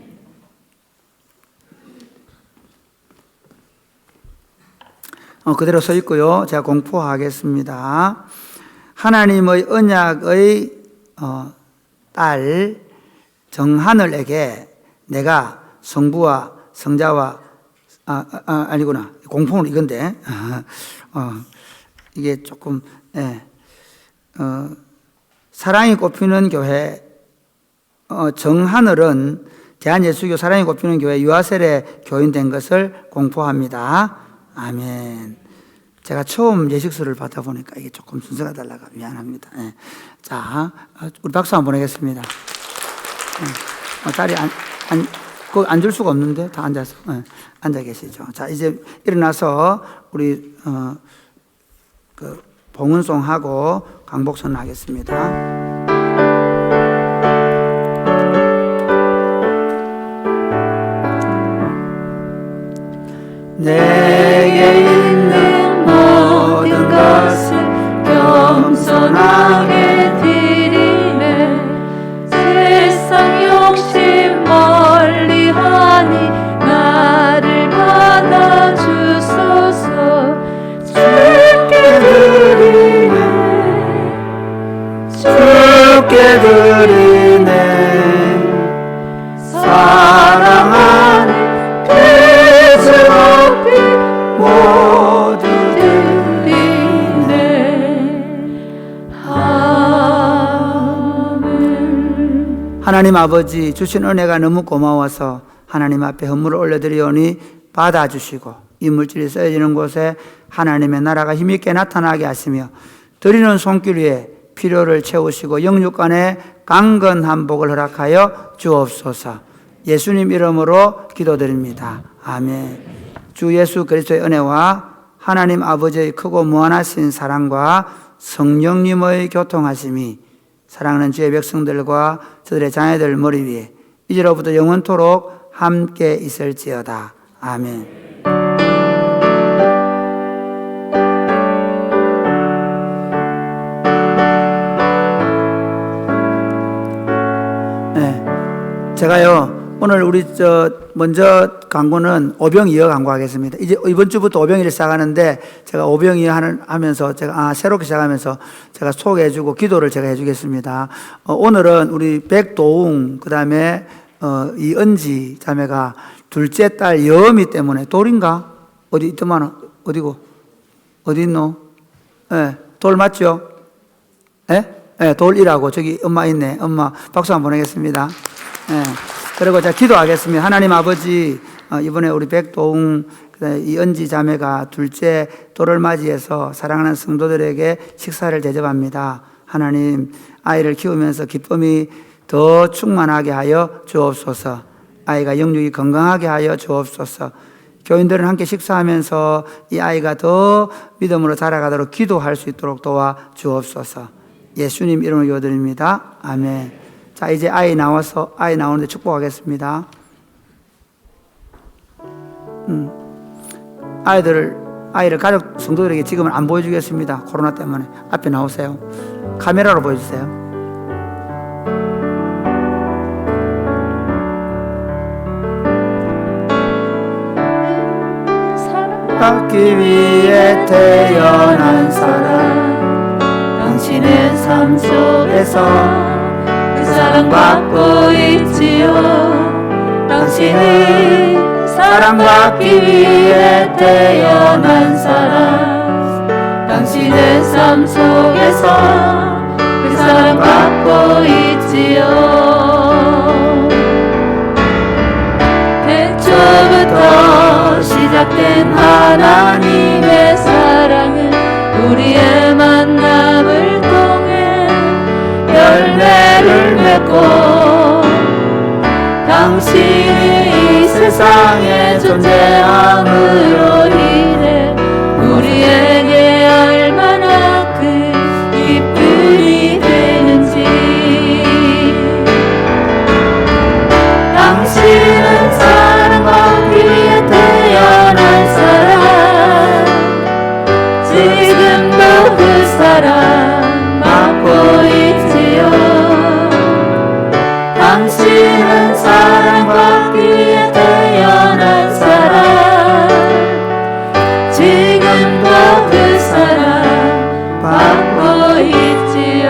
그대로 서 있고요. 제가 공포하겠습니다. 하나님의 언약의 딸 정하늘에게 내가 성부와 성자와 아니구나 공포는 이건데 이게 조금 사랑이 꽃피는 교회 정하늘은 대한예수교 사랑이 꽃피는 교회 유아세례 교인 된 것을 공포합니다. 아멘. 제가 처음 예식서를 받아 보니까 이게 조금 순서가 달라가 미안합니다. 자, 우리 박수 한번 보내겠습니다. 딸이 앉을 수가 없는데 다 앉아서 앉아 계시죠. 자, 이제 일어나서 우리 그 봉은송하고 강복선 하겠습니다. 내게 있는 모든 것을 겸손하게 드리네 세상 욕심 멀리하니 나를 받아주소서 주께 드리네 주께 드리네 사랑하는 모두 드리네 아멘. 하나님 아버지 주신 은혜가 너무 고마워서 하나님 앞에 헌물을 올려드리오니 받아주시고 이물질이 쓰여지는 곳에 하나님의 나라가 힘있게 나타나게 하시며 드리는 손길 위에 필요를 채우시고 영육간에 강건한 복을 허락하여 주옵소서. 예수님 이름으로 기도드립니다. 아멘. 주 예수 그리스도의 은혜와 하나님 아버지의 크고 무한하신 사랑과 성령님의 교통하심이 사랑하는 주의 백성들과 저들의 자녀들 머리 위에 이제로부터 영원토록 함께 있을지어다. 아멘. 네, 제가요 오늘 우리 먼저 광고는 오병이어 광고하겠습니다. 이제 이번 주부터 오병이를 시작하는데 제가 오병이어 하면서 제가 새롭게 시작하면서 제가 소개해주고 기도를 제가 해주겠습니다. 오늘은 우리 백도웅 그다음에 이은지 자매가 둘째 딸 여미 때문에 돌인가 어디 있더만 어디고 어디 있노? 예, 돌 맞죠? 예, 예, 돌이라고 저기 엄마 있네. 엄마 박수 한번 보내겠습니다. 예. 그리고 제가 기도하겠습니다. 하나님 아버지, 이번에 우리 백도웅, 이은지 자매가 둘째 돌을 맞이해서 사랑하는 성도들에게 식사를 대접합니다. 하나님, 아이를 키우면서 기쁨이 더 충만하게 하여 주옵소서. 아이가 영육이 건강하게 하여 주옵소서. 교인들은 함께 식사하면서 이 아이가 더 믿음으로 자라가도록 기도할 수 있도록 도와 주옵소서. 예수님 이름으로 기도드립니다. 아멘. 자, 이제 아이 나오는데 축복하겠습니다. 아이를 가족 성도들에게 지금은 안 보여주겠습니다. 코로나 때문에. 앞에 나오세요. 카메라로 보여주세요. 받기 위해 태어난 사람 당신의 삶 속에서 그 사랑받고 있지요. 당신이 사랑받기 위해 태어난 사람 당신의 삶 속에서 그 사랑받고 있지요. 태초부터 시작된 참된 하나님의 사랑은 우리의 만남을 통해 열매를 맺고 당신이 이 세상에 존재함으로 인해 우리에게 얼마나 큰 기쁨이 되는지. 당신은 사랑받기 위해 태어난 사람, 지금도 그 사랑 받고 있지요. 당신은 사랑받기 위해 태어난 사람, 지금도 그 사랑 받고 있지요.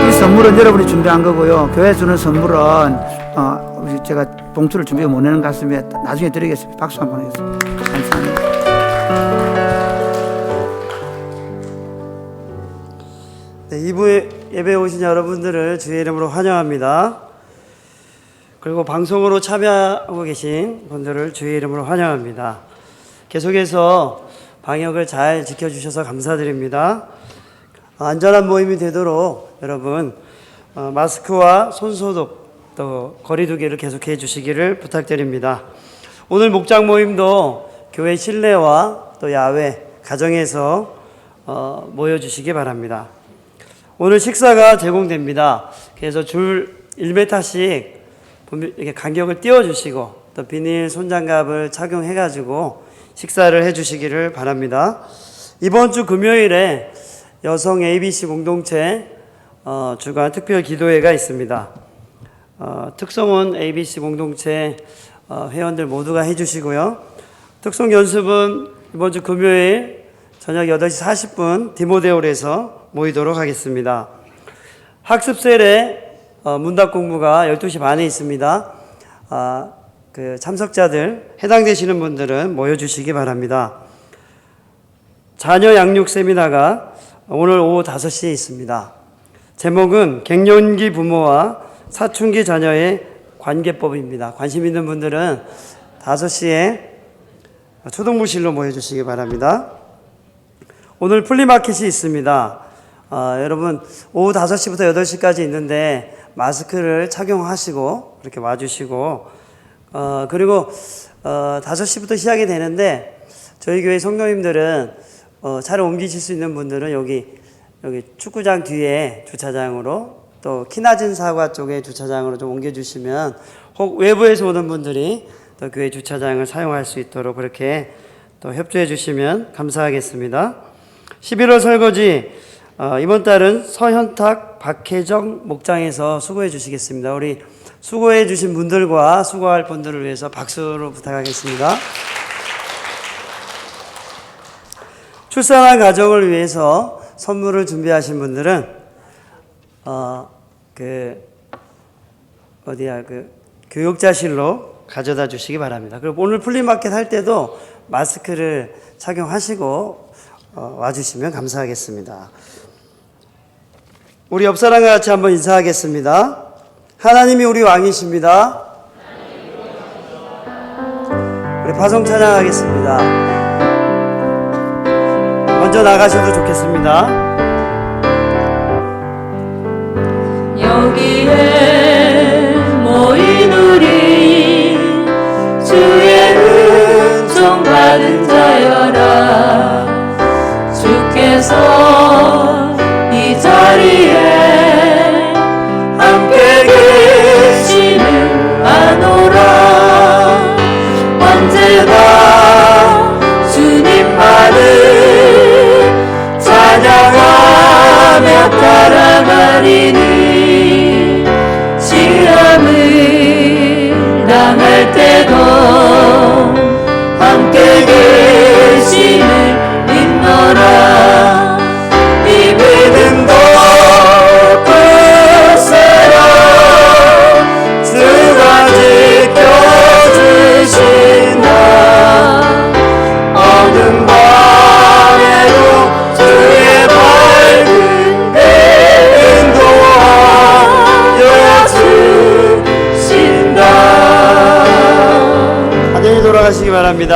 이 선물은 여러분이 준비한 거고요. 교회 주는 선물은 제가 봉투를 준비해 못 내는 것 같습니다. 나중에 드리겠습니다. 박수 한번 하겠습니다. 감사합니다. 네, 2부 예배에 오신 여러분들을 주의 이름으로 환영합니다. 그리고 방송으로 참여하고 계신 분들을 주의 이름으로 환영합니다. 계속해서 방역을 잘 지켜주셔서 감사드립니다. 안전한 모임이 되도록 여러분 마스크와 손소독 또 거리두기를 계속해 주시기를 부탁드립니다. 오늘 목장 모임도 교회 실내와 또 야외 가정에서 모여주시기 바랍니다. 오늘 식사가 제공됩니다. 그래서 줄 1m씩 이렇게 간격을 띄워주시고 또 비닐 손장갑을 착용해가지고 식사를 해주시기를 바랍니다. 이번 주 금요일에 여성 ABC 공동체 주간 특별 기도회가 있습니다. 특성은 ABC 공동체 회원들 모두가 해주시고요. 특성 연습은 이번 주 금요일 저녁 8시 40분 디모데홀에서 모이도록 하겠습니다. 학습셀에 문답 공부가 12시 반에 있습니다. 그 참석자들 해당되시는 분들은 모여주시기 바랍니다. 자녀 양육 세미나가 오늘 오후 5시에 있습니다. 제목은 갱년기 부모와 사춘기 자녀의 관계법입니다. 관심 있는 분들은 5시에 초등부실로 모여주시기 바랍니다. 오늘 플리마켓이 있습니다. 여러분 오후 5시부터 8시까지 있는데 마스크를 착용하시고 이렇게 와주시고 그리고 5시부터 시작이 되는데 저희 교회 성도님들은 차를 옮기실 수 있는 분들은 여기 축구장 뒤에 주차장으로 또 키 낮은 사과 쪽에 주차장으로 좀 옮겨주시면 혹 외부에서 오는 분들이 또 교회 주차장을 사용할 수 있도록 그렇게 또 협조해 주시면 감사하겠습니다. 11월 설거지 이번 달은 서현탁, 박혜정 목장에서 수고해 주시겠습니다. 우리 수고해 주신 분들과 수고할 분들을 위해서 박수로 부탁하겠습니다. 출산한 가정을 위해서 선물을 준비하신 분들은 교육자실로 가져다 주시기 바랍니다. 그리고 오늘 플리마켓 할 때도 마스크를 착용하시고 와주시면 감사하겠습니다. 우리 옆 사람과 같이 한번 인사하겠습니다. 하나님이 우리 왕이십니다. 우리 파송 찬양하겠습니다. 먼저 나가셔도 좋겠습니다. 여기에 모인 우리 주의 은총 받은 자여라. 주께서 이 자리에 함께 계심을 아노라. 언제나 주님만을 찬양하며 따라가리니 시험을 당할 때도 함께 계심을 믿노라. 이 믿음도 굳세라. 주가 지켜주신다. 어둠 밤에도 주의 밝은 배 인도하여 주신다. 안녕히 돌아가시기 바랍니다.